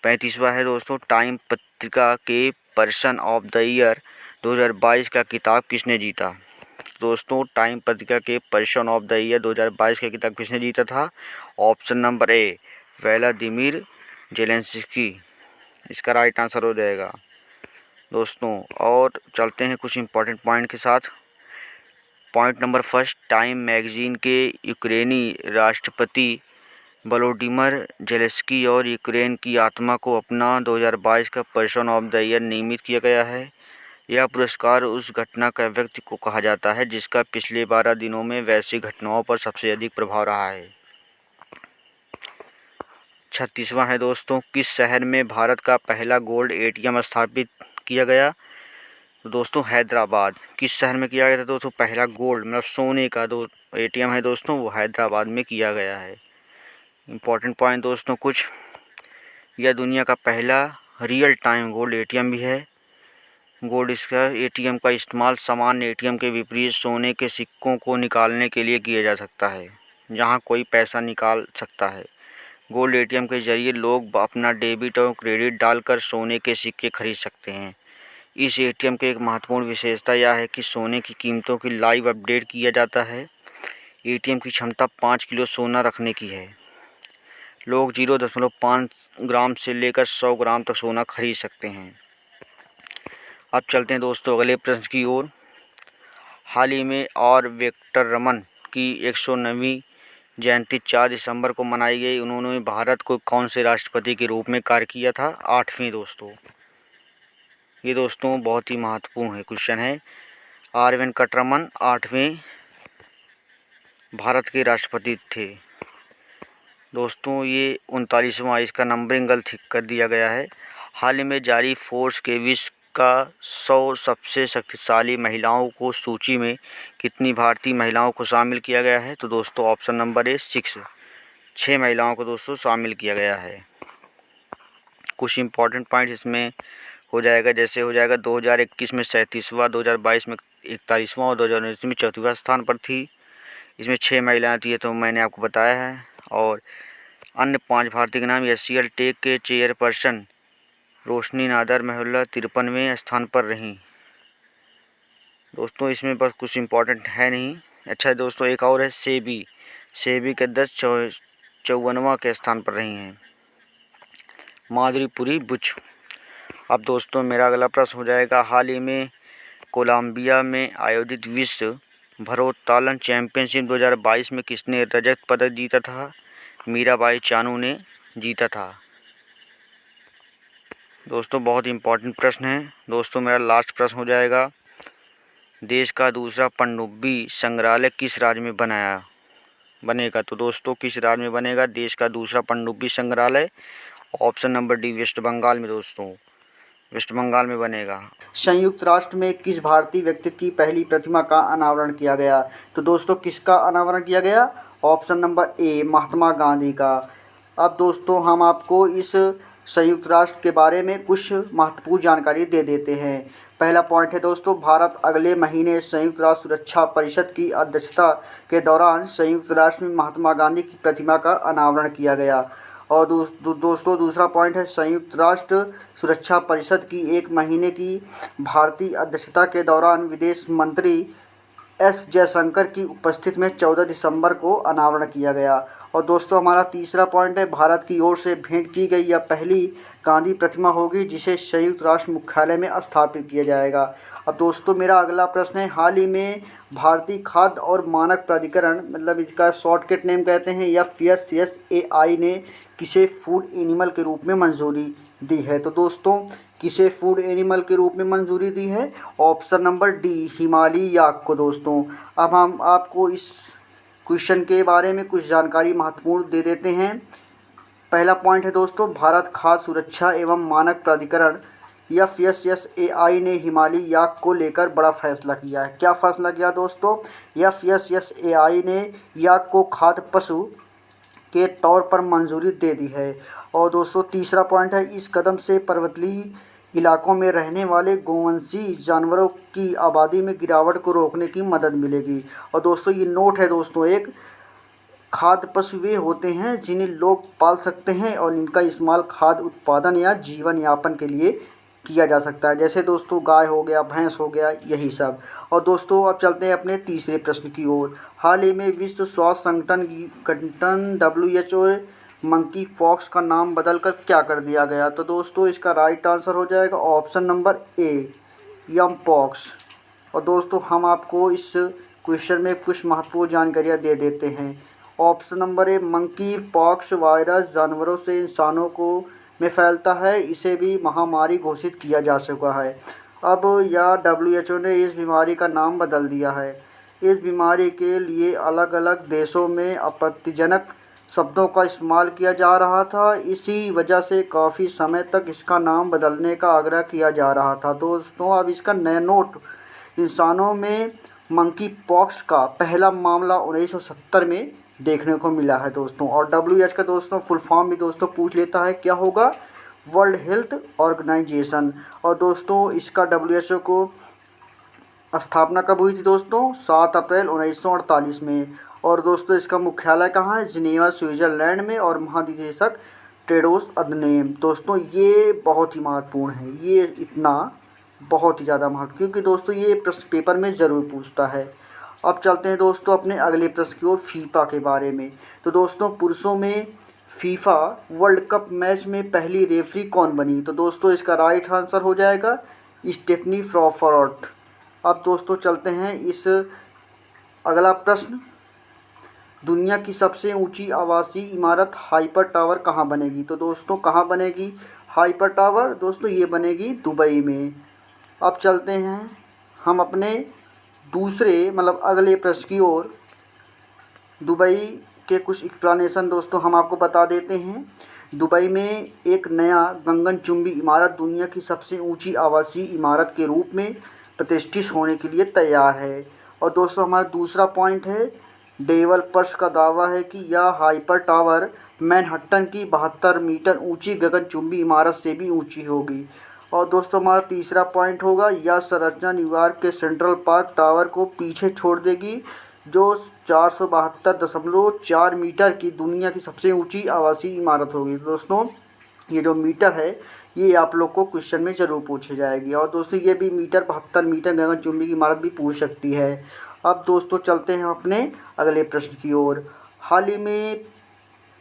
35वां है दोस्तों, टाइम पत्रिका के पर्सन ऑफ द ईयर 2022 का खिताब किसने जीता? दोस्तों टाइम पत्रिका के पर्सन ऑफ द ईयर 2022 का खिताब किसने जीता था? ऑप्शन नंबर ए व्लादिमीर जेलेंस्की, इसका राइट आंसर हो जाएगा दोस्तों। और चलते हैं कुछ इम्पोर्टेंट पॉइंट के साथ। Point number first, time magazine के यूक्रेनी राष्ट्रपति वोलोडिमिर जेलेंस्की और यूक्रेन की आत्मा को अपना 2022 का पर्सन ऑफ द ईयर नियमित किया गया है। यह पुरस्कार उस घटना का व्यक्ति को कहा जाता है जिसका पिछले 12 दिनों में वैश्विक घटनाओं पर सबसे अधिक प्रभाव रहा है। 36वां है दोस्तों, किस शहर में भारत का पहला गोल्ड एटीएम स्थापित किया गया? तो दोस्तों हैदराबाद। किस शहर में किया गया था दोस्तों? पहला गोल्ड मतलब सोने का एटीएम है दोस्तों, वो हैदराबाद में किया गया है। इम्पोर्टेंट पॉइंट दोस्तों कुछ, यह दुनिया का पहला रियल टाइम गोल्ड एटीएम भी है। गोल्ड इसका एटीएम का इस्तेमाल सामान्य एटीएम के विपरीत सोने के सिक्कों को निकालने के लिए किया जा सकता है, जहां कोई पैसा निकाल सकता है। गोल्ड एटीएम के जरिए लोग अपना डेबिट और क्रेडिट डालकर सोने के सिक्के खरीद सकते हैं। इस एटीएम की एक महत्वपूर्ण विशेषता यह है कि सोने की कीमतों की लाइव अपडेट किया जाता है। एटीएम की क्षमता 5 किलो सोना रखने की है। लोग 0.5 ग्राम से लेकर 100 ग्राम तक सोना खरीद सकते हैं। अब चलते हैं दोस्तों अगले प्रश्न की ओर। हाल ही में आर वेंकटरमन की 109वीं जयंती 4 दिसंबर को मनाई गई। उन्होंने भारत को कौन से राष्ट्रपति के रूप में कार्य किया था? 8वें दोस्तों। ये दोस्तों बहुत ही महत्वपूर्ण है क्वेश्चन है। आर वेंकटरमन 8वें भारत के राष्ट्रपति थे दोस्तों। ये 39वां, इसका नंबरिंग गलत कर दिया गया है। हाल ही में जारी फोर्ब्स के विश्व का 100 सबसे शक्तिशाली महिलाओं को सूची में कितनी भारतीय महिलाओं को शामिल किया गया है? तो दोस्तों ऑप्शन नंबर ए 6 महिलाओं को दोस्तों शामिल किया गया है। कुछ इम्पोर्टेंट पॉइंट इसमें हो जाएगा, जैसे हो जाएगा 2021 में 37वां, 2022 में 41वां और 2019 में 34वां स्थान पर थी। इसमें 6 महिलाएं थी, तो मैंने आपको बताया है। और अन्य 5 भारतीय के नाम, एशियल टेक के चेयरपर्सन रोशनी नादर महल्ला 53वें स्थान पर रहीं दोस्तों। इसमें बस कुछ इम्पोर्टेंट है नहीं। अच्छा दोस्तों एक और है सेबी के अध्यक्ष 54वां के स्थान पर रही हैं माधुरीपुरी बुच। अब दोस्तों मेरा अगला प्रश्न हो जाएगा, हाल ही में कोलंबिया में आयोजित विश्व भारोत्तोलन चैंपियनशिप 2022 में किसने रजत पदक जीता था? मीराबाई चानू ने जीता था दोस्तों। बहुत इंपॉर्टेंट प्रश्न है दोस्तों। मेरा लास्ट प्रश्न हो जाएगा, देश का दूसरा पनडुब्बी संग्रहालय किस राज्य में बनेगा? तो दोस्तों किस राज्य में बनेगा देश का दूसरा पनडुब्बी संग्रहालय? Option number D West Bengal में दोस्तों, वेस्ट बंगाल में बनेगा। संयुक्त राष्ट्र में किस भारतीय व्यक्ति की पहली प्रतिमा का अनावरण किया गया? तो दोस्तों किसका अनावरण किया गया? ऑप्शन नंबर ए महात्मा गांधी का अब दोस्तों हम आपको इस संयुक्त राष्ट्र के बारे में कुछ महत्वपूर्ण जानकारी दे देते हैं। पहला पॉइंट है दोस्तों, भारत अगले महीने संयुक्त राष्ट्र सुरक्षा परिषद की अध्यक्षता के दौरान संयुक्त राष्ट्र में महात्मा गांधी की प्रतिमा का अनावरण किया गया। और दोस्तों दूसरा पॉइंट है, संयुक्त राष्ट्र सुरक्षा परिषद की 1 महीने की भारतीय अध्यक्षता के दौरान विदेश मंत्री एस जयशंकर की उपस्थिति में 14 दिसंबर को अनावरण किया गया। और दोस्तों हमारा तीसरा पॉइंट है, भारत की ओर से भेंट की गई यह पहली गांधी प्रतिमा होगी जिसे संयुक्त राष्ट्र मुख्यालय में स्थापित किया जाएगा। अब दोस्तों मेरा अगला प्रश्न है, हाल ही में भारतीय खाद्य और मानक प्राधिकरण, मतलब इसका शॉर्टकट नेम कहते हैं, या FSSAI ने किसे फूड एनिमल के रूप में मंजूरी दी है? तो दोस्तों किसे फूड एनिमल के रूप में मंजूरी दी है? ऑप्शन नंबर डी, हिमालयी याक को। दोस्तों अब हम आपको इस क्वेश्चन के बारे में कुछ जानकारी महत्वपूर्ण दे देते हैं। पहला पॉइंट है दोस्तों, भारत खाद्य सुरक्षा एवं मानक प्राधिकरण या FSSAI ने हिमालयी याक को लेकर बड़ा फैसला किया है। क्या फैसला किया दोस्तों? FSSAI ने याक को खाद्य पशु के तौर पर मंजूरी दे दी है। और दोस्तों तीसरा पॉइंट है, इस कदम से पर्वतीय इलाकों में रहने वाले गोवंशीय जानवरों की आबादी में गिरावट को रोकने की मदद मिलेगी। और दोस्तों ये नोट है दोस्तों, एक खाद्य पशु वे होते हैं जिन्हें लोग पाल सकते हैं और इनका इस्तेमाल खाद्य उत्पादन या जीवन यापन के लिए किया जा सकता है, जैसे दोस्तों गाय हो गया, भैंस हो गया, यही सब। और दोस्तों अब चलते हैं अपने तीसरे प्रश्न की ओर। हाल ही में विश्व स्वास्थ्य संगठन WHO मंकी पॉक्स का नाम बदलकर क्या कर दिया गया? तो दोस्तों इसका राइट आंसर हो जाएगा option number A, M pox. और दोस्तों हम आपको इस क्वेश्चन में कुछ महत्वपूर्ण जानकारियाँ दे देते हैं। ऑप्शन नंबर ए, मंकी पॉक्स वायरस जानवरों से इंसानों को में फैलता है, इसे भी महामारी घोषित किया जा चुका है। अब या WHO ने इस बीमारी का नाम बदल दिया है। इस बीमारी के लिए अलग अलग देशों में आपत्तिजनक शब्दों का इस्तेमाल किया जा रहा था, इसी वजह से काफ़ी समय तक इसका नाम बदलने का आग्रह किया जा रहा था। दोस्तों अब इसका नया नोट, इंसानों में मंकी पॉक्स का पहला मामला 1970 में देखने को मिला है दोस्तों। और WHO का दोस्तों फुल फॉर्म भी दोस्तों पूछ लेता है, क्या होगा? World Health Organisation. और दोस्तों इसका WHO को स्थापना कब हुई थी दोस्तों? 7 अप्रैल 1948 में। और दोस्तों इसका मुख्यालय कहाँ है? जिनेवा स्विट्ज़रलैंड में। और महानिदेशक टेड्रोस अधनोम। दोस्तों ये बहुत ही महत्वपूर्ण है, ये इतना बहुत ही ज़्यादा महत्व, क्योंकि दोस्तों ये प्रश्न पेपर में ज़रूर पूछता है। अब चलते हैं दोस्तों अपने अगले प्रश्न की ओर, फीफा के बारे में। तो दोस्तों पुरुषों में फीफा वर्ल्ड कप मैच में पहली रेफरी कौन बनी? तो दोस्तों इसका राइट आंसर हो जाएगा स्टेफनी फ्रांकफर्ट। अब दोस्तों चलते हैं इस अगला प्रश्न, दुनिया की सबसे ऊंची आवासीय इमारत हाइपर टावर कहाँ बनेगी? तो दोस्तों कहाँ बनेगी हाइपर टावर? दोस्तों ये बनेगी दुबई में। अब चलते हैं हम अपने दूसरे अगले प्रश्न की ओर। दुबई के कुछ एक्सप्लेनेशन दोस्तों हम आपको बता देते हैं। दुबई में एक नया गगनचुंबी इमारत दुनिया की सबसे ऊंची आवासीय इमारत के रूप में प्रतिष्ठित होने के लिए तैयार है। और दोस्तों हमारा दूसरा पॉइंट है, डेवलपर्स का दावा है कि यह हाइपर टावर मैनहट्टन की 72 मीटर ऊंची गगनचुंबी इमारत से भी ऊंची होगी। और दोस्तों हमारा तीसरा पॉइंट होगा, यह संरचना न्यूयॉर्क के सेंट्रल पार्क टावर को पीछे छोड़ देगी, जो 472.4 मीटर की दुनिया की सबसे ऊंची आवासीय इमारत होगी। दोस्तों ये जो मीटर है ये आप लोग को क्वेश्चन में ज़रूर पूछी जाएगी। और दोस्तों ये भी मीटर 72 मीटर गगनचुंबी की इमारत भी पूछ सकती है। अब दोस्तों चलते हैं अपने अगले प्रश्न की ओर। हाल ही में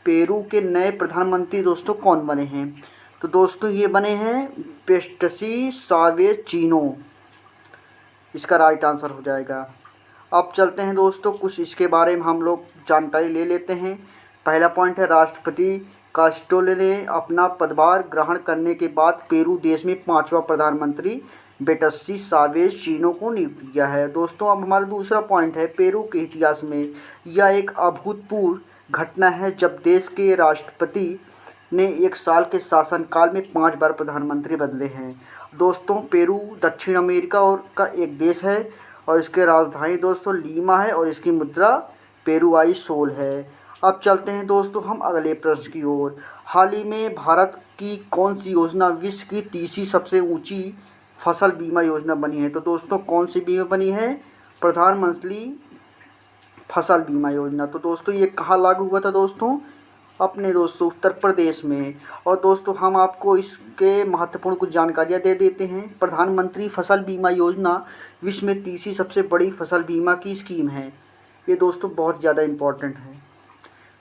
पेरू के नए प्रधानमंत्री दोस्तों कौन बने हैं? तो दोस्तों ये बने हैं पेस्टसी सावेचिनो, इसका राइट आंसर हो जाएगा। अब चलते हैं दोस्तों कुछ इसके बारे में हम लोग जानकारी ले लेते हैं। पहला पॉइंट है, राष्ट्रपति कास्टोलो ने अपना पदभार ग्रहण करने के बाद पेरू देश में 5वां प्रधानमंत्री बेटसी सावेचिनो को नियुक्त किया है। दोस्तों अब हमारा दूसरा पॉइंट है, पेरू के इतिहास में यह एक अभूतपूर्व घटना है जब देश के राष्ट्रपति ने एक साल के शासनकाल में 5 बार प्रधानमंत्री बदले हैं। दोस्तों पेरू दक्षिण अमेरिका और का एक देश है और इसके राजधानी दोस्तों लीमा है और इसकी मुद्रा पेरुआई सोल है। अब चलते हैं दोस्तों हम अगले प्रश्न की ओर। हाल ही में भारत की कौन सी योजना विश्व की तीसरी सबसे ऊंची फसल बीमा योजना बनी है? तो दोस्तों कौन सी बीमा बनी है? प्रधानमंत्री फसल बीमा योजना। तो दोस्तों ये कहाँ लागू हुआ था दोस्तों? अपने दोस्तों उत्तर प्रदेश में। और दोस्तों हम आपको इसके महत्वपूर्ण कुछ जानकारियाँ दे देते हैं। प्रधानमंत्री फसल बीमा योजना विश्व में तीसरी सबसे बड़ी फसल बीमा की स्कीम है। ये दोस्तों बहुत ज़्यादा इम्पोर्टेंट है।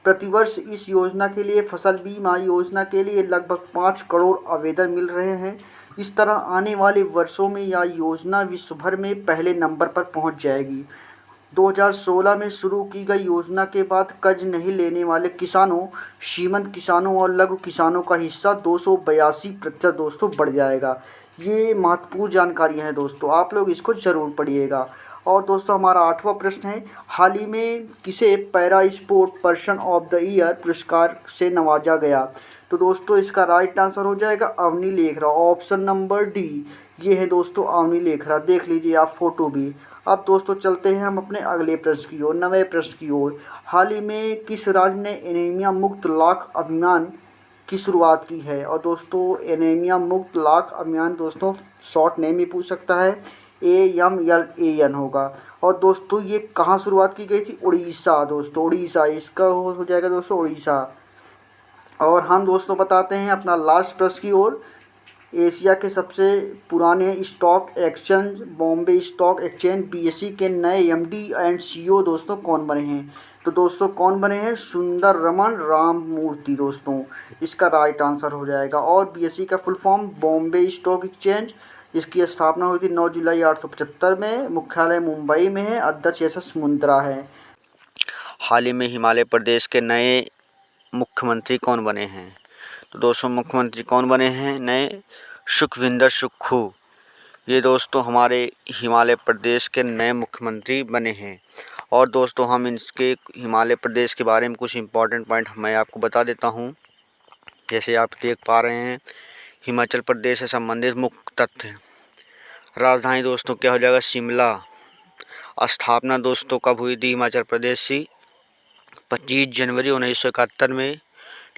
प्रतिवर्ष इस योजना के लिए फसल बीमा योजना के लिए लगभग 5 करोड़ आवेदन मिल रहे हैं। इस तरह आने वाले वर्षों में यह योजना विश्व भर में पहले नंबर पर पहुंच जाएगी। 2016 में शुरू की गई योजना के बाद कर्ज नहीं लेने वाले किसानों, सीमांत किसानों और लघु किसानों का हिस्सा 282% दोस्तों बढ़ जाएगा। ये महत्वपूर्ण जानकारी है दोस्तों, आप लोग इसको ज़रूर पढ़िएगा। और दोस्तों हमारा 8वां प्रश्न है, हाल ही में किसे para sport person of the year पुरस्कार से नवाजा गया? तो दोस्तों इसका राइट आंसर हो जाएगा Avani Lekhara, option number D. ये है दोस्तों अवनी लेखरा, देख लीजिए आप फ़ोटो भी। अब दोस्तों चलते हैं हम अपने अगले प्रश्न की ओर, 9वें प्रश्न की ओर। हाल ही में किस राज्य ने एनीमिया मुक्त लाख अभियान की शुरुआत की है? और दोस्तों एनीमिया मुक्त लाख अभियान दोस्तों शॉर्ट नेम भी पूछ सकता है, AMLAN होगा। और दोस्तों ये कहाँ शुरुआत की गई थी? उड़ीसा दोस्तों, उड़ीसा इसका हो जाएगा दोस्तों उड़ीसा। और हम दोस्तों बताते हैं अपना लास्ट प्रश्न की ओर। एशिया के सबसे पुराने stock exchange Bombay stock exchange BSE के नए MD एंड CEO दोस्तों कौन बने हैं? तो दोस्तों कौन बने हैं? सुंदर रमन राममूर्ति दोस्तों, इसका राइट आंसर हो जाएगा। और BSE का full form Bombay stock exchange, इसकी स्थापना हुई थी 9 जुलाई 1875 में, मुख्यालय मुंबई में है, अध्यक्ष SS मुंद्रा है। हाल ही में हिमाचल प्रदेश के नए मुख्यमंत्री कौन बने हैं? तो दोस्तों मुख्यमंत्री कौन बने हैं नए? सुखविंदर सुक्खू। ये दोस्तों हमारे हिमाचल प्रदेश के नए मुख्यमंत्री बने हैं। और दोस्तों हम इसके हिमाचल प्रदेश के बारे में कुछ इम्पोर्टेंट पॉइंट मैं आपको बता देता हूँ। जैसे आप देख पा रहे हैं हिमाचल प्रदेश से संबंधित मुख्य तथ्य। राजधानी दोस्तों क्या हो जाएगा? शिमला। स्थापना दोस्तों कब हुई थी हिमाचल प्रदेश की? 25 जनवरी 1971 में।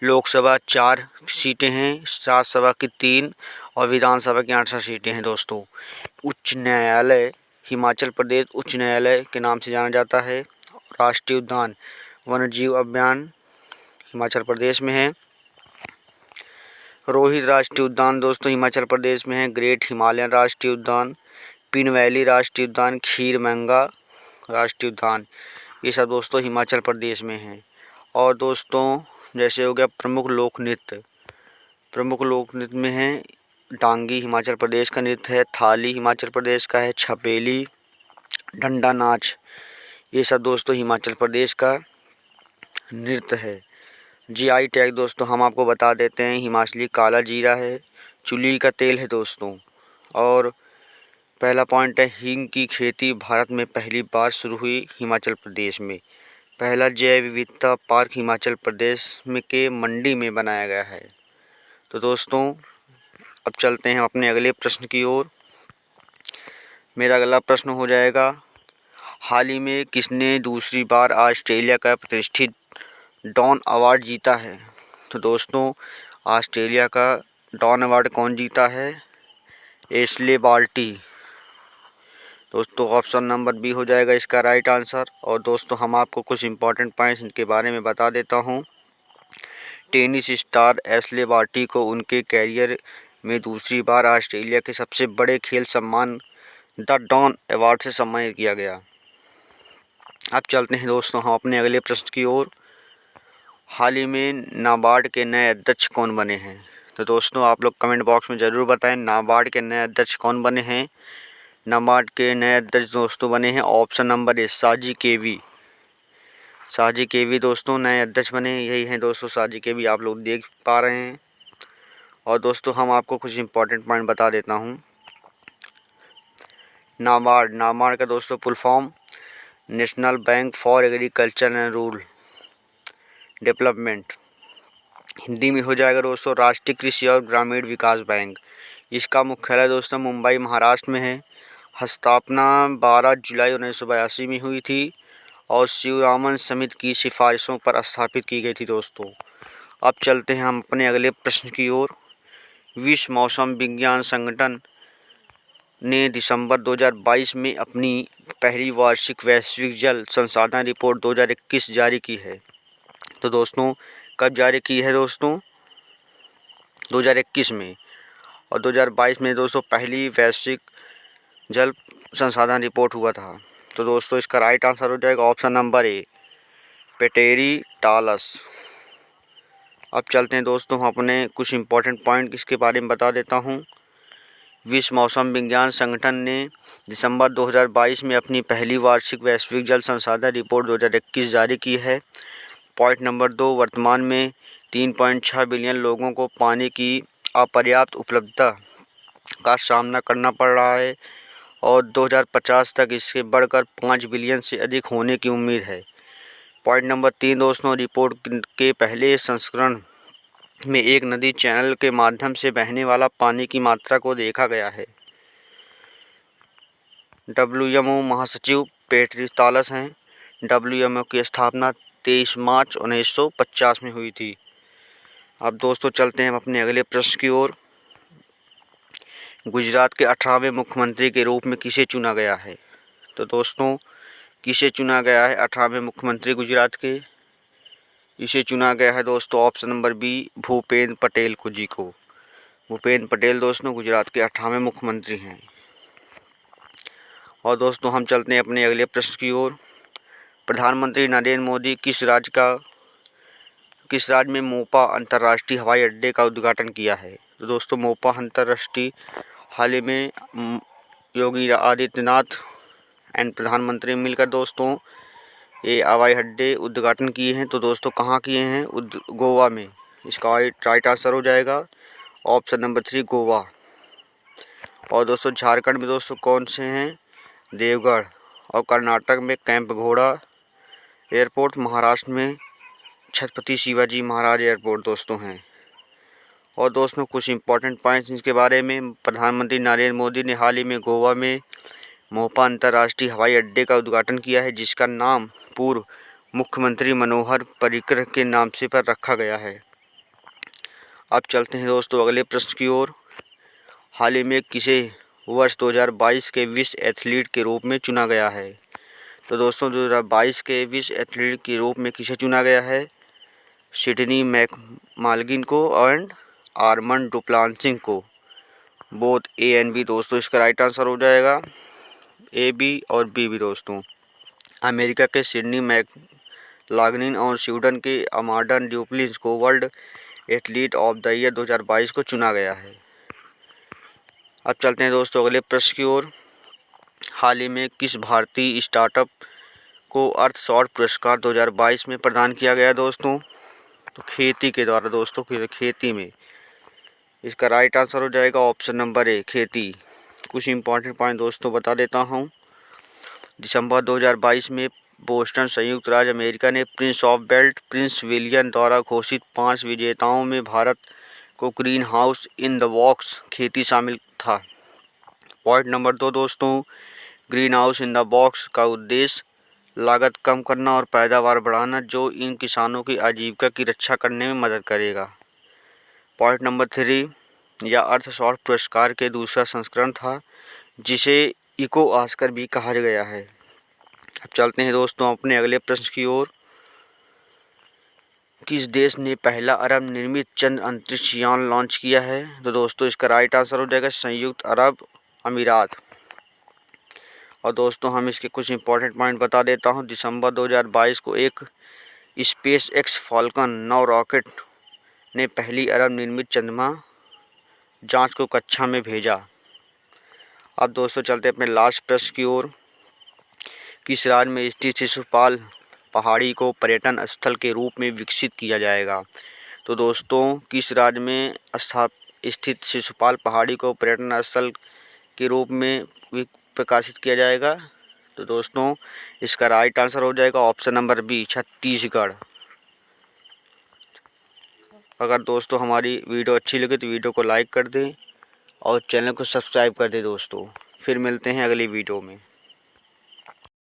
लोकसभा 4 सीटें हैं, राज्यसभा की 3 और विधानसभा की 68 सीटें हैं दोस्तों। उच्च न्यायालय हिमाचल प्रदेश उच्च न्यायालय के नाम से जाना जाता है। राष्ट्रीय उद्यान वन्यजीव अभयारण्य हिमाचल प्रदेश में है। रोहित राष्ट्रीय उद्यान दोस्तों हिमाचल प्रदेश में है। ग्रेट हिमालयन राष्ट्रीय उद्यान, पिन वैली राष्ट्रीय उद्यान, खीर मैंगा राष्ट्रीय उद्यान, ये सब दोस्तों हिमाचल प्रदेश में हैं। और दोस्तों जैसे हो गया प्रमुख लोक नृत्य में है डांगी हिमाचल प्रदेश का नृत्य है, थाली हिमाचल प्रदेश का है, छपेली, डंडा नाच, ये सब दोस्तों हिमाचल प्रदेश का नृत्य है। GI टैग दोस्तों हम आपको बता देते हैं, हिमाचली काला जीरा है, चुल्ली का तेल है दोस्तों। और पहला पॉइंट है हींग की खेती भारत में पहली बार शुरू हुई हिमाचल प्रदेश में। पहला जैव विविधता पार्क हिमाचल प्रदेश में के मंडी में बनाया गया है। तो दोस्तों अब चलते हैं अपने अगले प्रश्न की ओर। मेरा अगला प्रश्न हो जाएगा, हाल ही में किसने दूसरी बार ऑस्ट्रेलिया का प्रतिष्ठित डॉन अवार्ड जीता है? तो दोस्तों ऑस्ट्रेलिया का डॉन अवार्ड कौन जीता है? एशले बाल्टी दोस्तों, ऑप्शन नंबर बी हो जाएगा इसका राइट आंसर। और दोस्तों हम आपको कुछ इंपॉर्टेंट पॉइंट्स इनके बारे में बता देता हूँ। टेनिस स्टार एशले बार्टी को उनके कैरियर में दूसरी बार ऑस्ट्रेलिया के सबसे बड़े खेल सम्मान द डॉन अवार्ड से सम्मानित किया गया। अब चलते हैं दोस्तों हम अपने अगले प्रश्न की ओर। हाल ही में नाबार्ड के नए अध्यक्ष कौन बने हैं? तो दोस्तों आप लोग कमेंट बॉक्स में ज़रूर बताएं नाबार्ड के नए अध्यक्ष कौन बने हैं। नाबार्ड के नए अध्यक्ष दोस्तों बने हैं ऑप्शन नंबर ए साजी केवी दोस्तों नए अध्यक्ष बने, यही हैं दोस्तों साजी केवी, आप लोग देख पा रहे हैं। और दोस्तों हम आपको कुछ इंपॉर्टेंट पॉइंट बता देता हूं। नाबार्ड का दोस्तों full form national bank for agriculture and rural development, Hindi में हो जाएगा दोस्तों राष्ट्रीय कृषि और ग्रामीण विकास बैंक। इसका मुख्यालय दोस्तों मुंबई महाराष्ट्र में है। स्थापना 12 जुलाई 1982 में हुई थी और शिवरामन समिति की सिफारिशों पर स्थापित की गई थी दोस्तों। अब चलते हैं हम अपने अगले प्रश्न की ओर। विश्व मौसम विज्ञान संगठन ने दिसंबर 2022 में अपनी पहली वार्षिक वैश्विक जल संसाधन रिपोर्ट 2021 जारी की है। तो दोस्तों कब जारी की है दोस्तों? 2021 में। और 2022 में दोस्तों पहली वैश्विक जल संसाधन रिपोर्ट हुआ था। तो दोस्तों इसका राइट आंसर हो जाएगा ऑप्शन नंबर ए, पेटेरी टालस। अब चलते हैं दोस्तों हम अपने कुछ इम्पोर्टेंट पॉइंट इसके बारे में बता देता हूँ। विश्व मौसम विज्ञान संगठन ने दिसंबर 2022 में अपनी पहली वार्षिक वैश्विक जल संसाधन रिपोर्ट 2021 जारी की है। पॉइंट नंबर 2, वर्तमान में 3.6 बिलियन लोगों को पानी की अपर्याप्त उपलब्धता का सामना करना पड़ रहा है और 2050 तक इससे बढ़कर 5 बिलियन से अधिक होने की उम्मीद है। पॉइंट नंबर 3 दोस्तों, रिपोर्ट के पहले संस्करण में एक नदी चैनल के माध्यम से बहने वाला पानी की मात्रा को देखा गया है। WMO महासचिव पेटेरी टालस हैं। WMO की स्थापना 23 मार्च 1950 में हुई थी। अब दोस्तों चलते हैं हम अपने अगले प्रश्न की ओर। गुजरात के 18वें मुख्यमंत्री के रूप में किसे चुना गया है? तो दोस्तों किसे चुना गया है 18वें मुख्यमंत्री गुजरात के? इसे चुना गया है दोस्तों option number B, Bhupendra Patel ji को। भूपेंद्र पटेल दोस्तों गुजरात के 18वें मुख्यमंत्री हैं। और दोस्तों हम चलते हैं अपने अगले प्रश्न की ओर। प्रधानमंत्री नरेंद्र मोदी किस राज्य में मोपा अंतर्राष्ट्रीय हवाई अड्डे का उद्घाटन किया है? तो दोस्तों मोपा अंतर्राष्ट्रीय हाल ही में योगी आदित्यनाथ एंड प्रधानमंत्री मिलकर दोस्तों ये हवाई अड्डे उद्घाटन किए हैं। तो दोस्तों कहाँ किए हैं? गोवा में। इसका राइट आंसर हो जाएगा ऑप्शन नंबर 3, गोवा। और दोस्तों झारखंड में दोस्तों कौन से हैं? देवगढ़। और कर्नाटक में कैंपगौड़ा एयरपोर्ट। महाराष्ट्र में छत्रपति शिवाजी महाराज एयरपोर्ट दोस्तों हैं। और दोस्तों कुछ इम्पोर्टेंट पॉइंट्स इसके बारे में। प्रधानमंत्री नरेंद्र मोदी ने हाल ही में गोवा में मोपा अंतर्राष्ट्रीय हवाई अड्डे का उद्घाटन किया है, जिसका नाम पूर्व मुख्यमंत्री मनोहर पर्रिकर के नाम से पर रखा गया है। अब चलते हैं दोस्तों अगले प्रश्न की ओर। हाल ही में किसे वर्ष 2022 के विश्व एथलीट के रूप में चुना गया है? तो दोस्तों 2022 के विश्व एथलीट के रूप में किसे चुना गया है? सिडनी मैकमाल्गिन को एंड आर्मन डुप्लांसिंग को। बोथ ए एंड बी दोस्तों इसका राइट आंसर हो जाएगा ए, बी और बी भी दोस्तों। अमेरिका के सिडनी मैकलाग्लिन और स्वीडन के अमांडा ड्यूप्लिंस को world athlete of the year 2022 को चुना गया है। अब चलते हैं दोस्तों अगले प्रश्न की ओर। हाल ही में किस भारतीय स्टार्टअप को अर्थशॉर्ट पुरस्कार 2022 में प्रदान किया गया दोस्तों? तो खेती के द्वारा दोस्तों, खेती में। इसका राइट आंसर हो जाएगा ऑप्शन नंबर ए, खेती। कुछ इंपॉर्टेंट पॉइंट दोस्तों बता देता हूँ। दिसंबर 2022 में बोस्टन संयुक्त राज्य अमेरिका ने Prince of belt Prince William द्वारा घोषित 5 विजेताओं में भारत को green house in the box खेती शामिल था। पॉइंट नंबर 2 दोस्तों, green house in the box का उद्देश्य लागत कम करना और पैदावार बढ़ाना, जो इन किसानों की आजीविका की रक्षा करने में मदद करेगा। पॉइंट नंबर 3, यह अर्थशॉर्ट पुरस्कार के दूसरा संस्करण था, जिसे इको ऑस्कर भी कहा गया है। अब चलते हैं दोस्तों अपने अगले प्रश्न की ओर। किस देश ने पहला अरब निर्मित चंद्र अंतरिक्ष यान लॉन्च किया है? तो दोस्तों इसका राइट आंसर हो जाएगा संयुक्त अरब अमीरात। और दोस्तों हम इसके कुछ इंपॉर्टेंट पॉइंट बता देता हूं। दिसंबर 2022 को एक स्पेस एक्स फाल्कन 9 रॉकेट ने पहली अरब निर्मित चंद्रमा जांच को कक्षा में भेजा। अब दोस्तों चलते अपने लास्ट प्रश्न की ओर। किस राज्य में स्थित शिशुपाल पहाड़ी को पर्यटन स्थल के रूप में विकसित किया जाएगा? तो दोस्तों किस राज्य में स्थित शिशुपाल पहाड़ी को पर्यटन स्थल के रूप में प्रकाशित किया जाएगा? तो दोस्तों इसका राइट आंसर हो जाएगा ऑप्शन नंबर बी, छत्तीसगढ़। अगर दोस्तों हमारी वीडियो अच्छी लगे तो वीडियो को लाइक कर दें और चैनल को सब्सक्राइब कर दें दोस्तों। फिर मिलते हैं अगली वीडियो में।